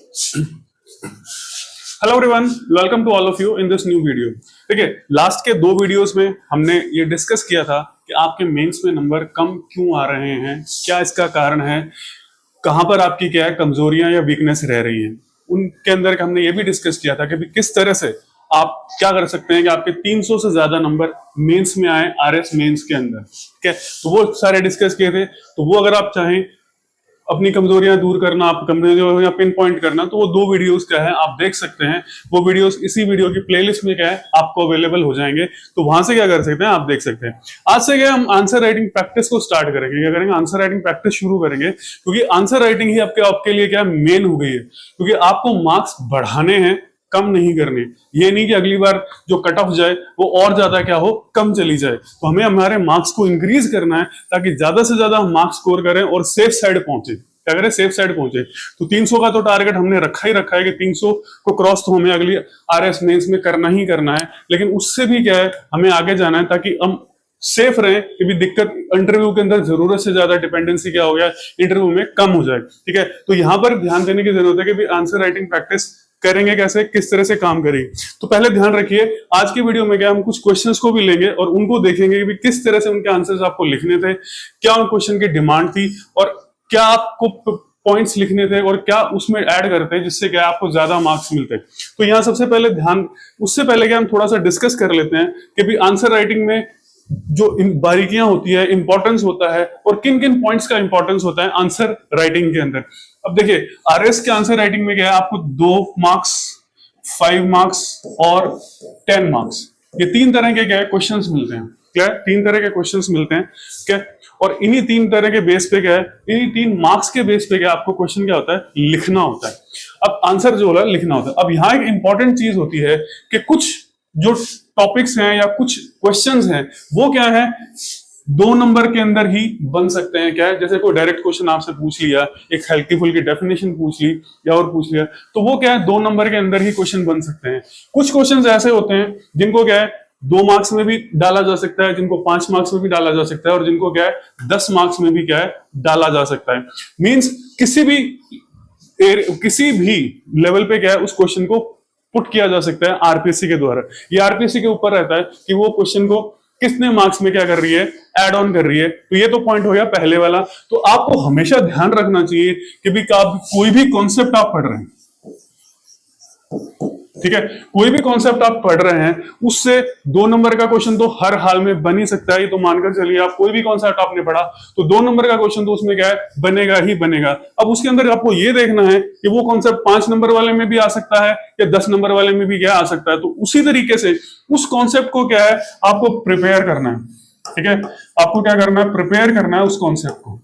Hello everyone, welcome to all of you in this new video. देखिए, last के दो videos में हमने ये डिस्कस किया था कि आपके मेंस में नंबर कम क्यों आ रहे हैं, क्या इसका कारण है, कहां पर आपकी क्या है कमजोरियां या वीकनेस रह रही हैं। उनके अंदर हमने ये भी डिस्कस किया था कि भी किस तरह से आप क्या कर सकते हैं कि आपके 300 से ज्यादा नंबर मेंस में आए आरएस मेंस के अंदर। ठीक है, तो वो सारे डिस्कस किए थे। तो वो अगर आप चाहें अपनी कमजोरियां दूर करना, आप कमजोरियां पिन पॉइंट करना, तो वो दो वीडियोस क्या है आप देख सकते हैं। वो वीडियोस इसी वीडियो की प्लेलिस्ट में क्या है आपको अवेलेबल हो जाएंगे, तो वहां से क्या कर सकते हैं आप देख सकते हैं। आज से क्या हम आंसर राइटिंग प्रैक्टिस को स्टार्ट करेंगे, क्या करेंगे आंसर राइटिंग प्रैक्टिस शुरू करेंगे, क्योंकि आंसर राइटिंग ही आपके लिए क्या मेन हो गई है। क्योंकि आपको मार्क्स बढ़ाने हैं, कम नहीं करने। ये नहीं कि अगली बार जो कट ऑफ जाए वो और ज्यादा क्या हो कम चली जाए। तो हमें हमारे मार्क्स को इंक्रीज करना है ताकि ज्यादा से ज्यादा हम मार्क्स स्कोर करें और सेफ साइड पहुंचे। क्या करें, सेफ साइड पहुंचे। तो 300 का तो टारगेट हमने रखा ही रखा है कि 300 को क्रॉस तो हमें अगली आरएस मेंस में करना ही करना है। लेकिन उससे भी क्या है हमें आगे जाना है ताकि हम सेफ रहे कि भी दिक्कत इंटरव्यू के अंदर जरूरत से ज्यादा डिपेंडेंसी क्या हो गया इंटरव्यू में कम हो जाए। ठीक है, तो यहां पर ध्यान देने की जरूरत है कि भी आंसर राइटिंग प्रैक्टिस करेंगे कैसे, किस तरह से काम करेंगे। तो पहले ध्यान रखिए, आज की वीडियो में क्या हम कुछ क्वेश्चंस को भी लेंगे और उनको देखेंगे कि किस तरह से उनके आंसर्स आपको लिखने थे, क्या उन क्वेश्चन की डिमांड थी और क्या आपको पॉइंट्स लिखने थे और क्या उसमें ऐड करते हैं जिससे क्या आपको ज्यादा मार्क्स मिलते हैं। तो यहाँ सबसे पहले ध्यान, उससे पहले क्या हम थोड़ा सा डिस्कस कर लेते हैं कि भी आंसर राइटिंग में जो बारीकियां होती है, इंपॉर्टेंस होता है और किन किन पॉइंट्स का इंपॉर्टेंस होता है आंसर राइटिंग के अंदर। अब देखिए, आरएस के आंसर राइटिंग में क्या है आपको 2 मार्क्स, 5 मार्क्स और 10 मार्क्स, ये 3 तरह के क्या है क्वेश्चंस मिलते हैं। क्या है, 3 तरह के क्वेश्चंस मिलते हैं। क्या, और इन्हीं 3 तरह के बेस पे क्या है, इन्हीं 3 मार्क्स के बेस पे क्या आपको क्वेश्चन क्या होता है लिखना होता है। अब आंसर जो है लिखना होता है। अब यहाँ एक इंपॉर्टेंट चीज होती है कि कुछ जो टॉपिक्स हैं या कुछ क्वेश्चंस हैं वो क्या है 2 नंबर के अंदर ही बन सकते हैं। क्या है, जैसे कोई डायरेक्ट क्वेश्चन आपसे पूछ लिया, एक हेल्थी फुल की डेफिनेशन पूछ ली या और पूछ लिया, तो वो क्या है 2 नंबर के अंदर ही क्वेश्चन बन सकते हैं। कुछ क्वेश्चंस ऐसे होते हैं जिनको क्या है 2 मार्क्स में भी डाला जा सकता है, जिनको 5 मार्क्स में भी डाला जा सकता है और जिनको क्या है 10 मार्क्स में भी क्या है डाला जा सकता है। मींस किसी भी लेवल पे क्या है उस क्वेश्चन को पुट किया जा सकता है आरपीएससी के द्वारा। ये आरपीएससी के ऊपर रहता है कि वो क्वेश्चन को कितने मार्क्स में क्या कर रही है ऐड ऑन कर रही है। तो ये तो पॉइंट हो गया पहले वाला। तो आपको हमेशा ध्यान रखना चाहिए कि भी कोई भी कॉन्सेप्ट आप पढ़ रहे हैं, ठीक है, कोई भी कॉन्सेप्ट आप पढ़ रहे हैं उससे 2 नंबर का क्वेश्चन तो हर हाल में बन ही सकता है। ये तो मानकर चलिए, आप कोई भी कॉन्सेप्ट आपने पढ़ा तो 2 नंबर का क्वेश्चन तो उसमें क्या है बनेगा ही बनेगा। अब उसके अंदर आपको ये देखना है कि वो कॉन्सेप्ट 5 नंबर वाले में भी आ सकता है या 10 नंबर वाले में भी क्या आ सकता है। तो उसी तरीके से उस कॉन्सेप्ट को क्या है आपको प्रिपेयर करना है। ठीक है, आपको क्या करना है, प्रिपेयर करना है उस कॉन्सेप्ट को।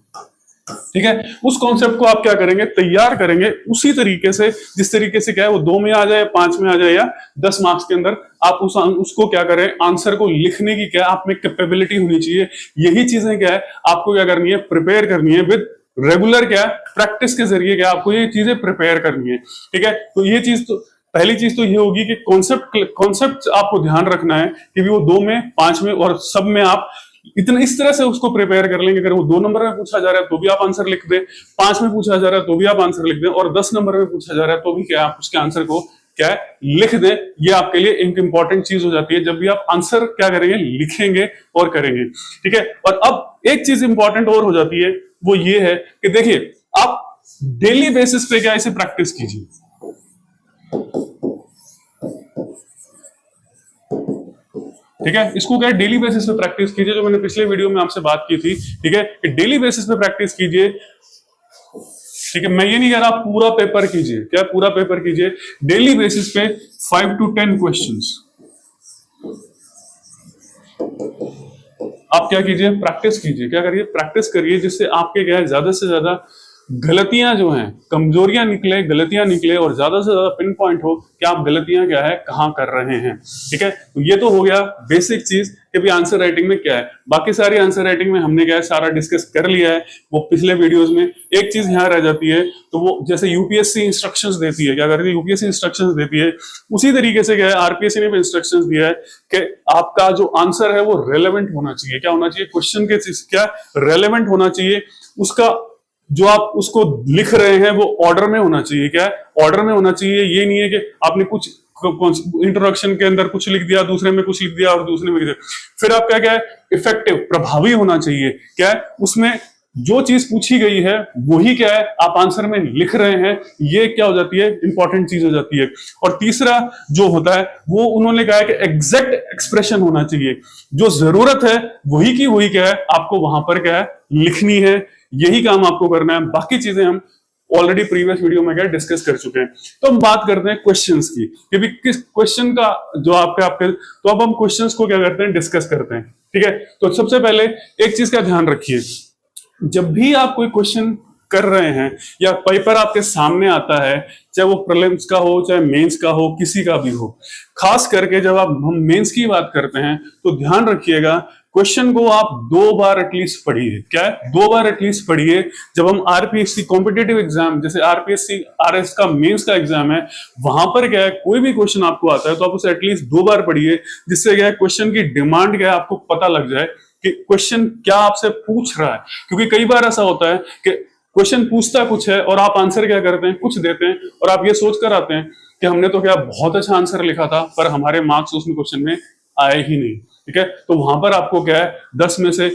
ठीक है, उस कॉन्सेप्ट को आप क्या करेंगे, तैयार करेंगे उसी तरीके से जिस तरीके से क्या है वो 2 में आ जाए, 5 में आ जाए या 10 मार्क्स के अंदर आप उसको क्या करें, आंसर को लिखने की क्या आप में कैपेबिलिटी होनी चाहिए। यही चीजें क्या है आपको क्या करनी है, प्रिपेयर करनी है विद रेगुलर क्या प्रैक्टिस के जरिए क्या आपको ये चीजें प्रिपेयर करनी है। ठीक है, तो ये चीज तो पहली चीज तो ये होगी कि कॉन्सेप्ट आपको ध्यान रखना है कि वो 2 में, 5 में और सब में आप इतना इस तरह से उसको प्रिपेयर कर लेंगे। अगर वो 2 नंबर में पूछा जा रहा है तो भी आप आंसर लिख दें, 5 में पूछा जा रहा है तो भी आप आंसर लिख दें और 10 नंबर में पूछा जा रहा है तो भी क्या आप उसके आंसर को क्या है लिख दें। ये आपके लिए एक इंपॉर्टेंट चीज हो जाती है जब भी आप आंसर क्या करेंगे, लिखेंगे और करेंगे। ठीक है, और अब एक चीज इंपॉर्टेंट और हो जाती है, वो ये है कि देखिए आप डेली बेसिस पे क्या इसे प्रैक्टिस कीजिए। ठीक है, इसको क्या डेली बेसिस पे प्रैक्टिस कीजिए, जो मैंने पिछले वीडियो में आपसे बात की थी। ठीक है, कि डेली बेसिस पे प्रैक्टिस कीजिए। ठीक है, मैं ये नहीं कह रहा पूरा पेपर कीजिए, क्या पूरा पेपर कीजिए, डेली बेसिस पे 5 to 10 क्वेश्चंस आप क्या कीजिए, प्रैक्टिस कीजिए। क्या करिए, प्रैक्टिस करिए, जिससे आपके क्या है ज्यादा से ज्यादा गलतियां जो हैं, कमजोरियां निकले, गलतियां निकले और ज्यादा से ज्यादा पिन पॉइंट हो कि आप गलतियां क्या है कहां कर रहे हैं। ठीक है, तो ये तो हो गया बेसिक चीज कि भी आंसर राइटिंग में क्या है। बाकी सारी आंसर राइटिंग में हमने क्या है सारा डिस्कस कर लिया है वो पिछले वीडियोस में। एक चीज यहां रह जाती है, तो वो जैसे यूपीएससी इंस्ट्रक्शंस देती है, क्या करती है यूपीएससी इंस्ट्रक्शंस देती है, उसी तरीके से क्या है आरपीएससी ने भी इंस्ट्रक्शंस दिया है कि आपका जो आंसर है वो रेलेवेंट होना चाहिए। क्या होना चाहिए, क्वेश्चन के क्या रेलेवेंट होना चाहिए, उसका जो आप उसको लिख रहे हैं वो ऑर्डर में होना चाहिए। क्या है, ऑर्डर में होना चाहिए। ये नहीं है कि आपने कुछ इंट्रोडक्शन के अंदर कुछ लिख दिया, दूसरे में कुछ लिख दिया और दूसरे में लिख दिया। फिर आपका क्या है, इफेक्टिव, प्रभावी होना चाहिए। क्या है उसमें जो चीज पूछी गई है वही क्या है आप आंसर में लिख रहे हैं, ये क्या हो जाती है, इंपॉर्टेंट चीज हो जाती है। और तीसरा जो होता है वो उन्होंने कहा है कि एग्जैक्ट एक्सप्रेशन होना चाहिए, जो जरूरत है वही की वही क्या है आपको वहां पर क्या है लिखनी है, यही काम आपको करना है। बाकी चीजें हम ऑलरेडी प्रीवियस वीडियो में क्या डिस्कस कर चुके हैं। तो हम बात करते हैं क्वेश्चंस की कि भी किस क्वेश्चन का जो आपके तो अब हम क्वेश्चंस को क्या करते हैं, डिस्कस करते हैं। ठीक है, तो सबसे पहले एक चीज का ध्यान रखिए, जब भी आप कोई क्वेश्चन कर रहे हैं या पेपर आपके सामने आता है, चाहे वो प्रीलिम्स का हो चाहे मेंस का हो, किसी का भी हो, खास करके जब हम मेंस की बात करते हैं तो ध्यान रखिएगा क्वेश्चन को आप 2 बार एटलीस्ट पढ़िए। क्या है, 2 बार एटलीस्ट पढ़िए। जब हम आरपीएससी कॉम्पिटेटिव एग्जाम जैसे आरपीएससी आरएस का मेंस का एग्जाम है, वहां पर क्या है कोई भी क्वेश्चन आपको आता है तो आप उसे एटलीस्ट 2 बार पढ़िए, जिससे क्या है क्वेश्चन की डिमांड क्या है आपको पता लग जाए कि क्वेश्चन क्या आपसे पूछ रहा है। क्योंकि कई बार ऐसा होता है कि क्वेश्चन पूछता कुछ है और आप आंसर क्या करते हैं, कुछ देते हैं और आप ये सोच कर आते हैं कि हमने तो क्या बहुत अच्छा आंसर लिखा था, पर हमारे मार्क्स उसमें क्वेश्चन में आए ही नहीं। ठीक है, तो वहां पर आपको क्या है 10 में से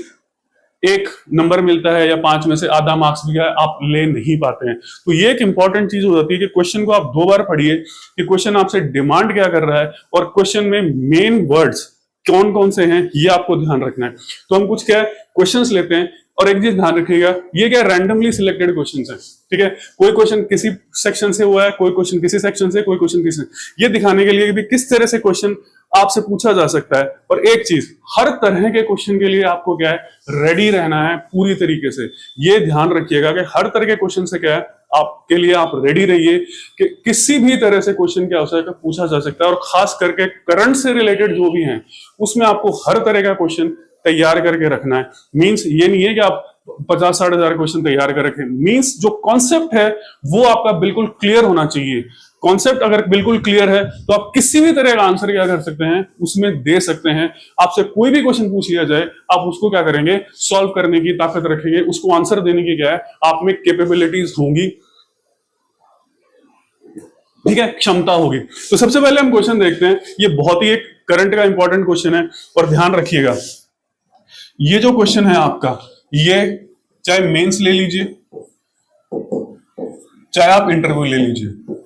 1 नंबर मिलता है या 5 में से आधा मार्क्स भी है आप ले नहीं पाते हैं। तो ये एक इंपॉर्टेंट चीज हो जाती है कि क्वेश्चन को आप 2 बार पढ़िए कि क्वेश्चन आपसे डिमांड क्या कर रहा है और क्वेश्चन में मेन वर्ड्स कौन कौन से हैं ये आपको ध्यान रखना है। तो हम कुछ क्या क्वेश्चंस लेते हैं और एक चीज ध्यान रखिएगा, ये क्या रैंडमली सिलेक्टेड क्वेश्चंस हैं। ठीक है, कोई क्वेश्चन किसी सेक्शन से हुआ है, कोई क्वेश्चन किसी सेक्शन से, कोई क्वेश्चन किसी, ये दिखाने के लिए कि भी किस तरह से क्वेश्चन आपसे पूछा जा सकता है। और एक चीज, हर तरह के क्वेश्चन के लिए आपको क्या है रेडी रहना है पूरी तरीके से। ये ध्यान रखिएगा कि हर तरह के क्वेश्चन से क्या है आपके लिए आप रेडी रहिए कि किसी भी तरह से क्वेश्चन क्या हो सकता है पूछा जा सकता है। और खास करके करंट से रिलेटेड जो भी हैं उसमें आपको हर तरह का क्वेश्चन तैयार करके रखना है। मींस ये नहीं है कि आप 50-60 हजार क्वेश्चन तैयार कर रखें। मींस जो कॉन्सेप्ट है वो आपका बिल्कुल क्लियर होना चाहिए। कॉन्सेप्ट अगर बिल्कुल क्लियर है तो आप किसी भी तरह का आंसर क्या कर सकते हैं उसमें दे सकते हैं। आपसे कोई भी क्वेश्चन पूछ लिया जाए आप उसको क्या करेंगे, सॉल्व करने की ताकत रखेंगे, उसको आंसर देने की क्या है आप में कैपेबिलिटीज होंगी। ठीक है, क्षमता होगी। तो सबसे पहले हम क्वेश्चन देखते हैं, ये बहुत ही एक करंट का इंपॉर्टेंट क्वेश्चन है। और ध्यान रखिएगा ये जो क्वेश्चन है आपका, ये चाहे मेंस ले लीजिए चाहे आप इंटरव्यू ले लीजिए।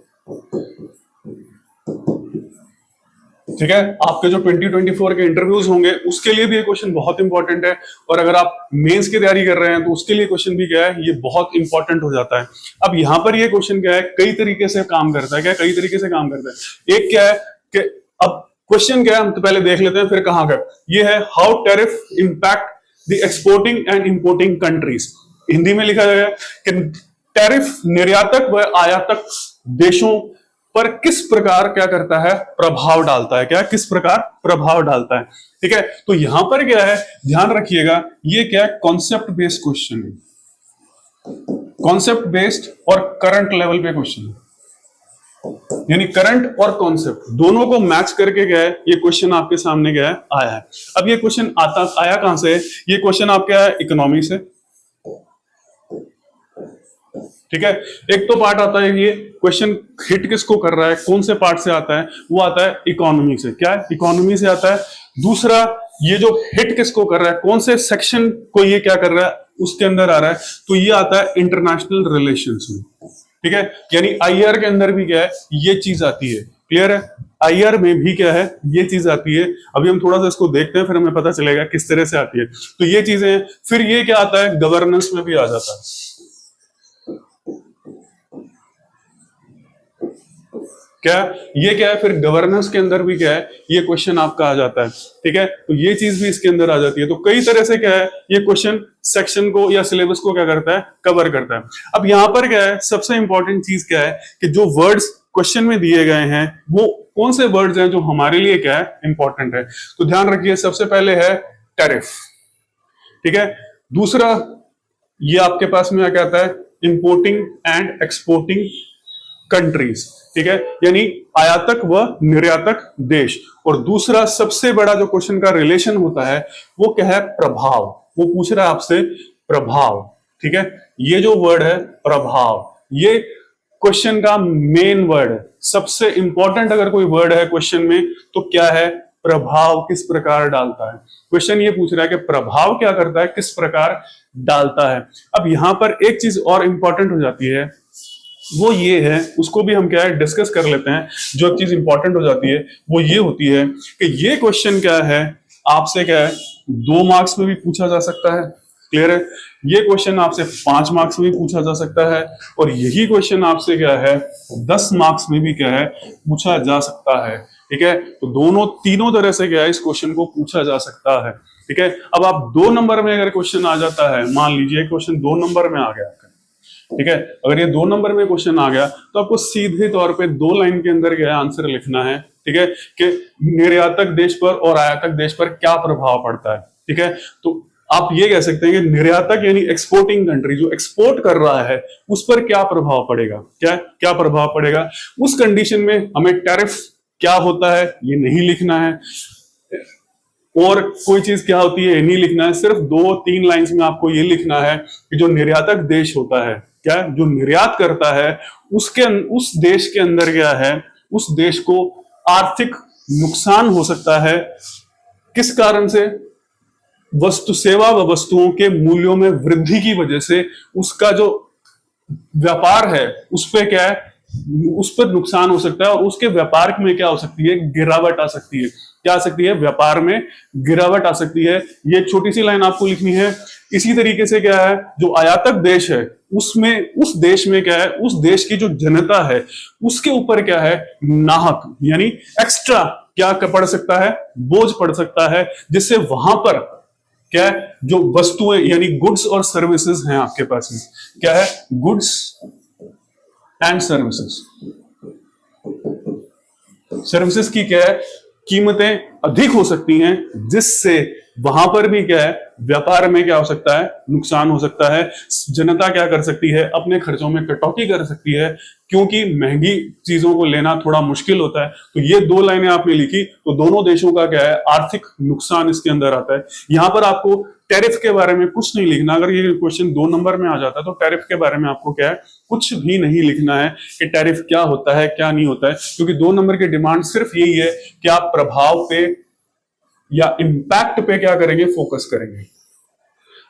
ठीक है, आपके जो 2024 के इंटरव्यूज होंगे उसके लिए भी ये क्वेश्चन बहुत इंपॉर्टेंट है। और अगर आप मेंस की तैयारी कर रहे हैं तो उसके लिए क्वेश्चन भी क्या है ये बहुत इंपॉर्टेंट हो जाता है। अब यहां पर ये क्वेश्चन क्या है कई तरीके से काम करता है। क्या कई तरीके से काम करता है, एक क्या है कि अब क्वेश्चन क्या है हम तो पहले देख लेते हैं फिर कहां का। ये है how tariff impact the exporting and importing countries. Hindi में लिखा गया है कि टैरिफ निर्यातक व आयातक देशों पर किस प्रकार क्या करता है, प्रभाव डालता है। क्या किस प्रकार प्रभाव डालता है। ठीक है, तो यहां पर क्या है ध्यान रखिएगा, ये क्या है कॉन्सेप्ट बेस्ड क्वेश्चन है। कॉन्सेप्ट बेस्ड और करंट लेवल पे क्वेश्चन है, यानी करंट और कॉन्सेप्ट दोनों को मैच करके क्या है ये क्वेश्चन आपके सामने क्या है आया है। अब ये क्वेश्चन आया कहां से, ये क्वेश्चन आपका है इकोनॉमी से। ठीक है, एक तो पार्ट आता है ये क्वेश्चन हिट किसको कर रहा है, कौन से पार्ट से आता है, वो आता है इकोनॉमी से। क्या है, इकोनॉमी से आता है। दूसरा ये जो हिट किसको कर रहा है, कौन से सेक्शन को ये क्या कर रहा है उसके अंदर आ रहा है, तो ये आता है इंटरनेशनल रिलेशंस में। ठीक है, यानी आईआर के अंदर भी क्या है ये चीज आती है। क्लियर है, आईआर में भी क्या है ये चीज आती है। अभी हम थोड़ा सा इसको देखते हैं फिर हमें पता चलेगा किस तरह से आती है। तो ये चीजें, फिर ये क्या आता है गवर्नेंस में भी आ जाता है। क्या ये क्या है, फिर गवर्नेंस के अंदर भी क्या है ये क्वेश्चन आपका आ जाता है। ठीक है, तो ये चीज भी इसके अंदर आ जाती है। तो कई तरह से क्या है ये क्वेश्चन सेक्शन को या सिलेबस को क्या करता है, कवर करता है। अब यहां पर क्या है सबसे इंपॉर्टेंट चीज क्या है कि जो वर्ड्स क्वेश्चन में दिए गए हैं वो कौन से वर्ड्स हैं जो हमारे लिए क्या है इंपॉर्टेंट है। तो ध्यान रखिए, सबसे पहले है टैरिफ। ठीक है, दूसरा ये आपके पास में क्या आता है, इंपोर्टिंग एंड एक्सपोर्टिंग कंट्रीज। ठीक है, यानी आयातक व निर्यातक देश। और दूसरा सबसे बड़ा जो क्वेश्चन का रिलेशन होता है वो क्या है, प्रभाव। वो पूछ रहा है आपसे प्रभाव। ठीक है, ये जो वर्ड है प्रभाव, ये क्वेश्चन का मेन वर्ड है, सबसे इंपॉर्टेंट अगर कोई वर्ड है क्वेश्चन में तो क्या है? प्रभाव किस प्रकार डालता है। क्वेश्चन ये पूछ रहा है कि प्रभाव क्या करता है, किस प्रकार डालता है। अब यहां पर एक चीज और इंपॉर्टेंट हो जाती है, वो ये है, उसको भी हम क्या है डिस्कस कर लेते हैं। जो एक चीज इंपॉर्टेंट हो जाती है वो ये होती है कि ये क्वेश्चन क्या है, आपसे क्या है 2 मार्क्स में भी पूछा जा सकता है। क्लियर है? ये क्वेश्चन आपसे 5 मार्क्स में भी पूछा जा सकता है, और यही क्वेश्चन आपसे क्या है 10 मार्क्स में भी क्या है पूछा जा सकता है। ठीक है, तो दोनों तीनों तरह से क्या है इस क्वेश्चन को पूछा जा सकता है। ठीक है, अब आप 2 नंबर में अगर क्वेश्चन आ जाता है, मान लीजिए क्वेश्चन 2 नंबर में आ गया आपका, ठीक है, अगर ये 2 नंबर में क्वेश्चन आ गया तो आपको सीधे तौर पे 2 लाइन के अंदर क्या है आंसर लिखना है। ठीक है, कि निर्यातक देश पर और आयातक देश पर क्या प्रभाव पड़ता है। ठीक है, तो आप ये कह सकते हैं कि निर्यातक यानी एक्सपोर्टिंग कंट्री जो एक्सपोर्ट कर रहा है उस पर क्या प्रभाव पड़ेगा, क्या क्या प्रभाव पड़ेगा। उस कंडीशन में हमें टैरिफ क्या होता है ये नहीं लिखना है, और कोई चीज क्या होती है ये नहीं लिखना है। सिर्फ 2-3 लाइंस में आपको ये लिखना है कि जो निर्यातक देश होता है, क्या जो निर्यात करता है, उस देश के अंदर क्या है, उस देश को आर्थिक नुकसान हो सकता है। किस कारण से? वस्तु सेवा व वस्तुओं के मूल्यों में वृद्धि की वजह से उसका जो व्यापार है उस पे क्या है, उस पर नुकसान हो सकता है, और उसके व्यापार में क्या हो सकती है, गिरावट आ सकती है। क्या आ सकती है? व्यापार में गिरावट आ सकती है। ये छोटी सी लाइन आपको लिखनी है। इसी तरीके से क्या है, जो आयातक देश है उसमें, उस देश में क्या है, उस देश की जो जनता है उसके ऊपर क्या है, नाहक यानी एक्स्ट्रा क्या पड़ सकता है, बोझ पड़ सकता है, जिससे वहां पर क्या है, जो वस्तुएं यानी गुड्स और सर्विसेज हैं आपके पास में, क्या है, गुड्स एंड सर्विसेज, सर्विसेज की क्या है कीमतें अधिक हो सकती हैं, जिससे वहां पर भी क्या है व्यापार में क्या हो सकता है, नुकसान हो सकता है। जनता क्या कर सकती है, अपने खर्चों में कटौती कर सकती है, क्योंकि महंगी चीजों को लेना थोड़ा मुश्किल होता है। तो ये 2 लाइनें आपने लिखी तो दोनों देशों का क्या है आर्थिक नुकसान इसके अंदर आता है। यहां पर आपको टैरिफ के बारे में कुछ नहीं लिखना। अगर ये क्वेश्चन 2 नंबर में आ जाता है तो टैरिफ के बारे में आपको क्या है कुछ भी नहीं लिखना है कि टैरिफ क्या होता है क्या नहीं होता है, क्योंकि 2 नंबर की डिमांड सिर्फ यही है कि आप प्रभाव पे या इंपैक्ट पे क्या करेंगे, फोकस करेंगे।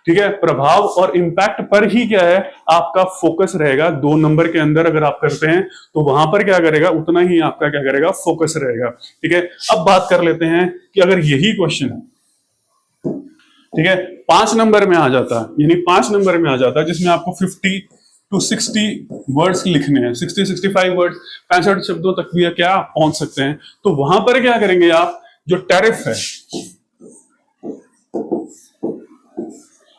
ठीक है, प्रभाव और इंपैक्ट पर ही क्या है आपका फोकस रहेगा। 2 नंबर के अंदर अगर आप करते हैं तो वहां पर क्या करेगा, उतना ही आपका क्या करेगा, फोकस रहेगा। ठीक है, अब बात कर लेते हैं कि अगर यही क्वेश्चन है, ठीक है, 5 नंबर में आ जाता है, यानी 5 नंबर में आ जाता है जिसमें आपको 50 to 60 वर्ड्स लिखने हैं, 60-65 वर्ड्स, 65 शब्दों तक भी क्या पहुंच सकते हैं। तो वहां पर क्या करेंगे आप, जो टैरिफ है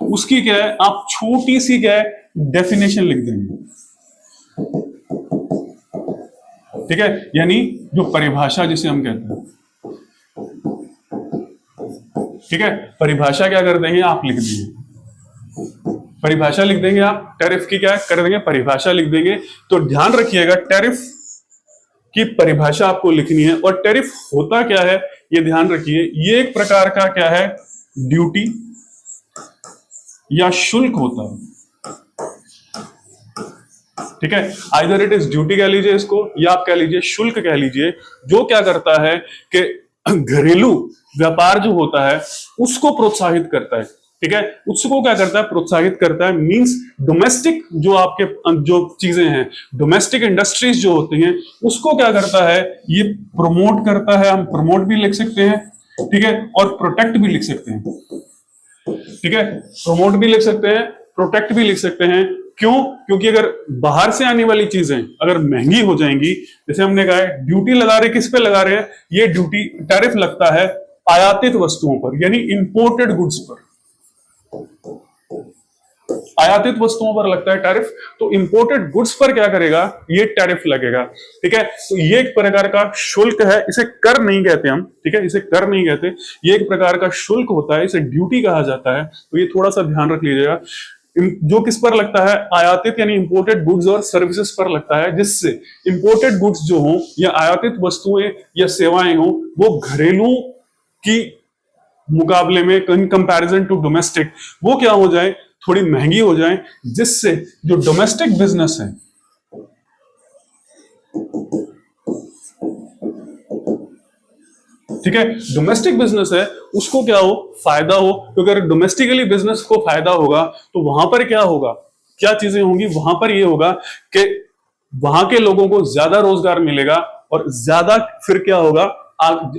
उसकी क्या है आप छोटी सी क्या है डेफिनेशन लिख देंगे। ठीक है, यानी जो परिभाषा जिसे हम कहते हैं, ठीक है, परिभाषा क्या कर देंगे आप लिख देंगे, परिभाषा लिख देंगे आप, टैरिफ की क्या कर देंगे, परिभाषा लिख देंगे। तो ध्यान रखिएगा टैरिफ की परिभाषा आपको लिखनी है, और टैरिफ होता क्या है ये ध्यान रखिए, ये एक प्रकार का क्या है ड्यूटी या शुल्क होता है। ठीक है, आइदर इट इज ड्यूटी कह लीजिए इसको, या आप कह लीजिए शुल्क कह लीजिए, जो क्या करता है कि घरेलू व्यापार जो होता है उसको प्रोत्साहित करता है। ठीक है, उसको क्या करता है, प्रोत्साहित करता है। मींस डोमेस्टिक जो आपके जो चीजें हैं, डोमेस्टिक इंडस्ट्रीज जो होती हैं उसको क्या करता है, ये प्रमोट करता है। हम प्रमोट भी लिख सकते हैं, ठीक है, और प्रोटेक्ट भी लिख सकते हैं। ठीक है, प्रमोट भी लिख सकते हैं, प्रोटेक्ट भी लिख सकते हैं। क्यों? क्योंकि अगर बाहर से आने वाली चीजें अगर महंगी हो जाएंगी, जैसे हमने कहा है ड्यूटी लगा रहे, किस पे लगा रहे हैं, ये ड्यूटी टैरिफ लगता है आयातित वस्तुओं पर, यानी इंपोर्टेड गुड्स पर, आयातित वस्तुओं पर लगता है टैरिफ। तो इंपोर्टेड गुड्स पर क्या करेगा, ये टैरिफ लगेगा। ठीक है, तो ये एक प्रकार का शुल्क है, इसे कर नहीं कहते हम। ठीक है, इसे कर नहीं कहते, ये एक प्रकार का शुल्क होता है, इसे ड्यूटी कहा जाता है। तो ये थोड़ा सा ध्यान रख लीजिएगा। जो किस पर लगता है, आयातित यानी इंपोर्टेड गुड्स और सर्विसेज पर लगता है, जिससे इंपोर्टेड गुड्स जो हो या आयातित वस्तुएं या सेवाएं हो वो घरेलू की मुकाबले में, इन कंपैरिजन टू डोमेस्टिक, वो क्या हो जाए, थोड़ी महंगी हो जाए, जिससे जो डोमेस्टिक बिजनेस है ठीक है, डोमेस्टिक बिजनेस है उसको क्या हो, फायदा हो, क्योंकि अगर डोमेस्टिकली बिजनेस को फायदा होगा तो वहां पर क्या होगा, क्या चीजें होंगी, वहां पर ये होगा कि वहां के लोगों को ज्यादा रोजगार मिलेगा, और ज्यादा फिर क्या होगा,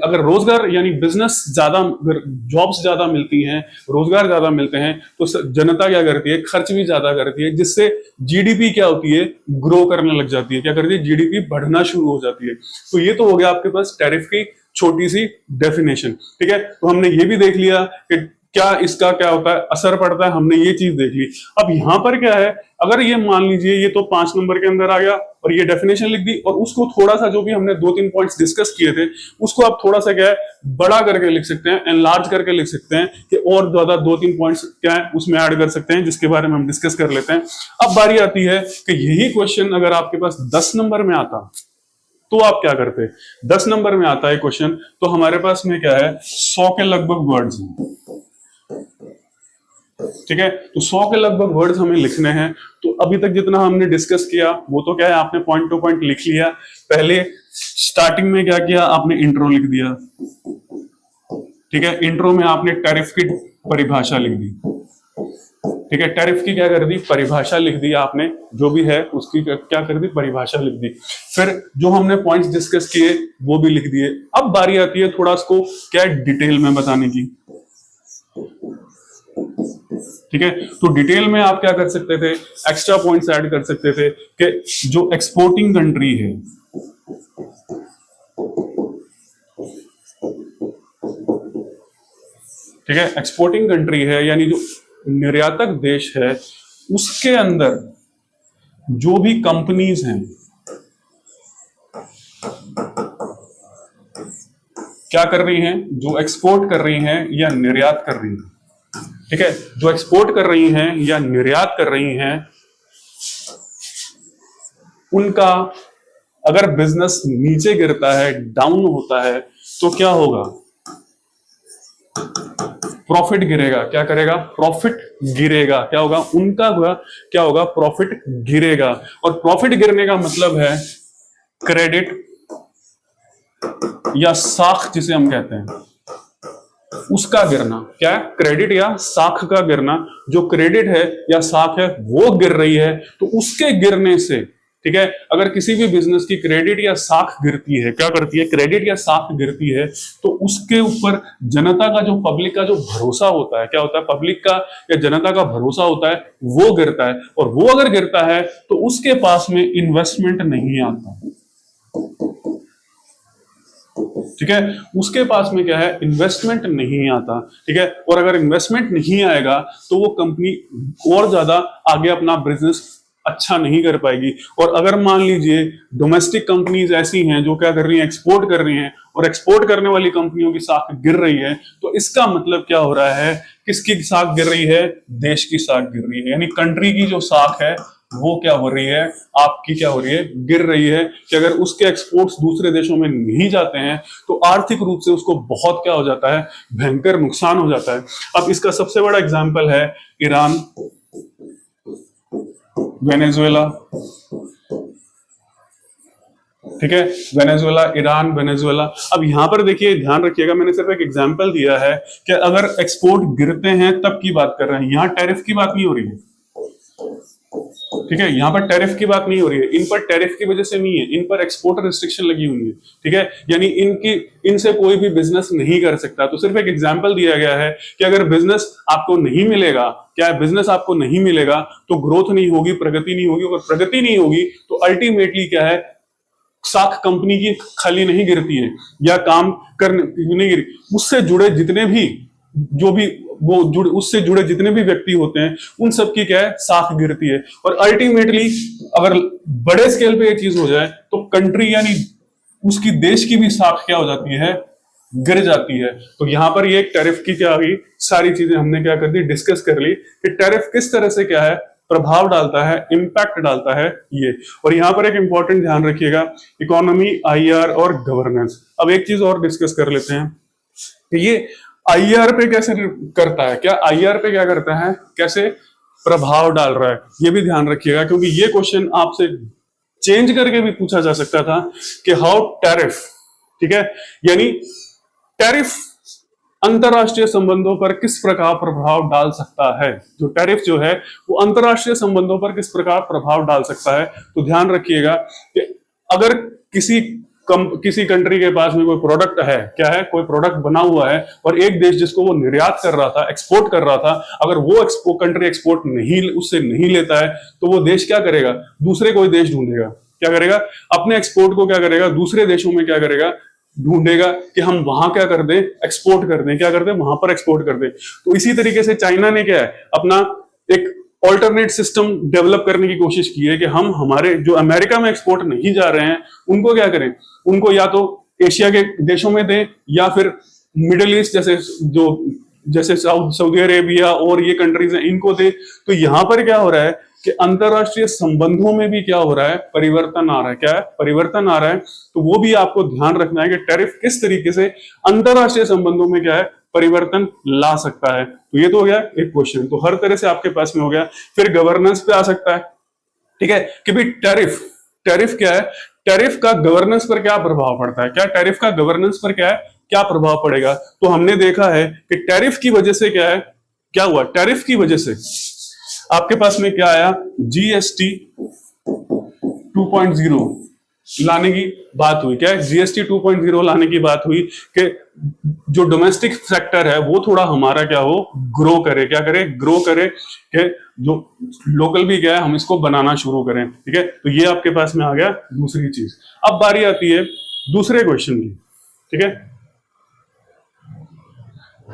अगर रोजगार यानी बिजनेस ज्यादा, अगर जॉब्स ज्यादा मिलती हैं, रोजगार ज्यादा मिलते हैं, तो जनता क्या करती है, खर्च भी ज्यादा करती है, जिससे जीडीपी क्या होती है, ग्रो करने लग जाती है, क्या करती है, जीडीपी बढ़ना शुरू हो जाती है। तो ये तो हो गया आपके पास टैरिफ की छोटी सी डेफिनेशन। ठीक है, तो हमने ये भी देख लिया कि क्या इसका क्या होता है, असर पड़ता है, हमने ये चीज देख ली। अब यहां पर क्या है, अगर ये मान लीजिए ये तो 5 नंबर के अंदर आ गया और ये डेफिनेशन लिख दी, और उसको थोड़ा सा जो भी हमने 2-3 पॉइंट्स डिस्कस किए थे उसको आप थोड़ा सा क्या है बड़ा करके लिख सकते हैं, एनलार्ज करके लिख सकते हैं, कि और ज्यादा 2-3 पॉइंट्स क्या है उसमें ऐड कर सकते हैं, जिसके बारे में हम डिस्कस कर लेते हैं। अब बारी आती है कि यही क्वेश्चन अगर आपके पास 10 नंबर में आता तो आप क्या करते। 10 नंबर में आता है क्वेश्चन, तो हमारे पास में क्या है, 100 के लगभग वर्ड्स हैं। ठीक है, तो 100 के लगभग वर्ड्स हमें लिखने हैं। तो अभी तक जितना हमने डिस्कस किया वो तो क्या है, आपने पॉइंट टू पॉइंट लिख लिया। पहले स्टार्टिंग में क्या किया, आपने इंट्रो लिख दिया। ठीक है, इंट्रो में आपने टैरिफ की परिभाषा लिख दी। ठीक है, टैरिफ की क्या कर दी, परिभाषा लिख दी आपने, जो भी है उसकी क्या कर दी, परिभाषा लिख दी। फिर जो हमने पॉइंट्स डिस्कस किए वो भी लिख दिए। अब बारी आती है थोड़ा इसको क्या डिटेल में बताने की। ठीक है, तो डिटेल में आप क्या कर सकते थे, एक्स्ट्रा पॉइंट्स ऐड कर सकते थे कि जो एक्सपोर्टिंग कंट्री है, ठीक है, एक्सपोर्टिंग कंट्री है यानी जो निर्यातक देश है, उसके अंदर जो भी कंपनीज हैं क्या कर रही हैं, जो एक्सपोर्ट कर रही हैं या निर्यात कर रही हैं। ठीक है, जो एक्सपोर्ट कर रही हैं या निर्यात कर रही हैं, उनका अगर बिजनेस नीचे गिरता है, डाउन होता है, तो क्या होगा, प्रॉफिट गिरेगा। क्या करेगा, प्रॉफिट गिरेगा। क्या होगा, उनका क्या होगा, प्रॉफिट गिरेगा। और प्रॉफिट गिरने का मतलब है क्रेडिट या साख जिसे हम कहते हैं, उसका गिरना। क्या है, क्रेडिट या साख का गिरना। जो क्रेडिट है या साख है वो गिर रही है, तो उसके गिरने से, ठीक है, अगर किसी भी बिजनेस की क्रेडिट या साख गिरती है, क्या करती है, क्रेडिट या साख गिरती है, तो उसके ऊपर जनता का, जो पब्लिक का जो भरोसा होता है, क्या होता है, पब्लिक का या जनता का भरोसा होता है, वो गिरता है। और वो अगर गिरता है तो उसके पास में इन्वेस्टमेंट नहीं आता। ठीक है, उसके पास में क्या है, इन्वेस्टमेंट नहीं आता। ठीक है, और अगर इन्वेस्टमेंट नहीं आएगा तो वो कंपनी और ज्यादा आगे अपना बिजनेस अच्छा नहीं कर पाएगी। और अगर मान लीजिए डोमेस्टिक कंपनीज ऐसी हैं जो क्या कर रही हैं, एक्सपोर्ट कर रही हैं, और एक्सपोर्ट करने वाली कंपनियों की साख गिर रही है, तो इसका मतलब क्या हो रहा है, किसकी साख गिर रही है, देश की साख गिर रही है। यानी कंट्री की जो साख है वो क्या हो रही है, आपकी क्या हो रही है, गिर रही है। कि अगर उसके एक्सपोर्ट्स दूसरे देशों में नहीं जाते हैं तो आर्थिक रूप से उसको बहुत क्या हो जाता है, भयंकर नुकसान हो जाता है। अब इसका सबसे बड़ा एग्जांपल है ईरान, वेनेजुएला। ठीक है, वेनेजुएला, ईरान, वेनेजुएला। अब यहां पर देखिए, ध्यान रखिएगा, मैंने सिर्फ एक एग्जांपल दिया है कि अगर एक्सपोर्ट गिरते हैं तब की बात कर रहे हैं, यहां टैरिफ की बात नहीं हो रही है। ठीक है, यहां पर टैरिफ की बात नहीं हो रही है, इन पर टैरिफ की वजह से नहीं है, इन पर एक्सपोर्ट रिस्ट्रिक्शन लगी हुई है। ठीक है, यानी इनसे कोई भी बिजनेस नहीं कर सकता। तो सिर्फ एक एग्जांपल दिया गया है कि अगर बिजनेस आपको नहीं मिलेगा, क्या है, बिजनेस आपको नहीं मिलेगा तो ग्रोथ नहीं होगी, प्रगति नहीं होगी। अगर प्रगति नहीं होगी तो अल्टीमेटली क्या है, साख कंपनी की खाली नहीं गिरती है या काम करने नहीं गिरी, उससे जुड़े जितने भी जो भी उससे जुड़े जितने भी व्यक्ति होते हैं उन सब की क्या है, साख गिरती है। और अल्टीमेटली अगर बड़े स्केल पे ये चीज हो जाए तो कंट्री यानी उसकी देश की भी साख क्या हो जाती है, गिर जाती है। तो यहां पर ये टैरिफ की क्या हुई, सारी चीजें हमने क्या कर दी, डिस्कस कर ली कि टैरिफ किस तरह से क्या है, प्रभाव डालता है, इंपैक्ट डालता है ये। और यहां पर एक इंपॉर्टेंट ध्यान रखिएगा, इकोनॉमी, आईआर और गवर्नेंस। अब एक चीज और डिस्कस कर लेते हैं कि ये आईआर पे कैसे करता है, क्या आईआर पे क्या करता है, कैसे प्रभाव डाल रहा है, ये भी ध्यान रखिएगा, क्योंकि ये क्वेश्चन आपसे चेंज करके भी पूछा जा सकता था कि हाउ टैरिफ, ठीक है, यानी टैरिफ अंतरराष्ट्रीय संबंधों पर किस प्रकार प्रभाव डाल सकता है। जो टैरिफ जो है वो अंतरराष्ट्रीय संबंधों पर किस प्रकार प्रभाव डाल सकता है। तो ध्यान रखिएगा कि अगर किसी कंट्री के पास में कोई प्रोडक्ट है, क्या है, कोई प्रोडक्ट बना हुआ है और एक देश जिसको वो निर्यात कर रहा था, एक्सपोर्ट कर रहा था, अगर वो कंट्री एक्सपोर्ट नहीं उससे नहीं लेता है तो वो देश क्या करेगा, दूसरे कोई देश ढूंढेगा, क्या करेगा, अपने एक्सपोर्ट को क्या करेगा, दूसरे देशों में क्या करेगा, ढूंढेगा कि हम वहां क्या कर दें, एक्सपोर्ट कर दें, क्या कर दें, वहां पर एक्सपोर्ट कर दें। तो इसी तरीके से चाइना ने क्या है, अपना एक ऑल्टरनेट सिस्टम डेवलप करने की कोशिश की है कि हम हमारे जो अमेरिका में एक्सपोर्ट नहीं जा रहे हैं उनको क्या करें, उनको या तो एशिया के देशों में दें या फिर मिडिल ईस्ट जैसे सऊदी अरेबिया और ये कंट्रीज हैं इनको दे। तो यहां पर क्या हो रहा है कि अंतरराष्ट्रीय संबंधों में भी क्या हो रहा है, परिवर्तन आ रहा है। क्या है, परिवर्तन आ रहा है। तो वो भी आपको ध्यान रखना है कि टैरिफ किस तरीके से अंतरराष्ट्रीय संबंधों में क्या है, परिवर्तन ला सकता है। तो ये तो हो गया एक क्वेश्चन, तो हर तरह से आपके पास में हो गया। फिर गवर्नेंस पे आ सकता है, ठीक है, कि भाई टैरिफ क्या है, टैरिफ का गवर्नेंस पर क्या प्रभाव पड़ता है, क्या टैरिफ का गवर्नेंस पर क्या है, क्या प्रभाव पड़ेगा। तो हमने देखा है कि टैरिफ की वजह से क्या है, क्या हुआ, टैरिफ की वजह से आपके पास में क्या आया, जीएसटी 2.0 लाने की बात हुई। क्या है, जीएसटी 2.0 लाने की बात हुई कि जो डोमेस्टिक सेक्टर है वो थोड़ा हमारा क्या हो, ग्रो करे, क्या करे, ग्रो करे, कि जो लोकल भी क्या है हम इसको बनाना शुरू करें। ठीक है, तो ये आपके पास में आ गया दूसरी चीज। अब बारी आती है दूसरे क्वेश्चन की। ठीक है,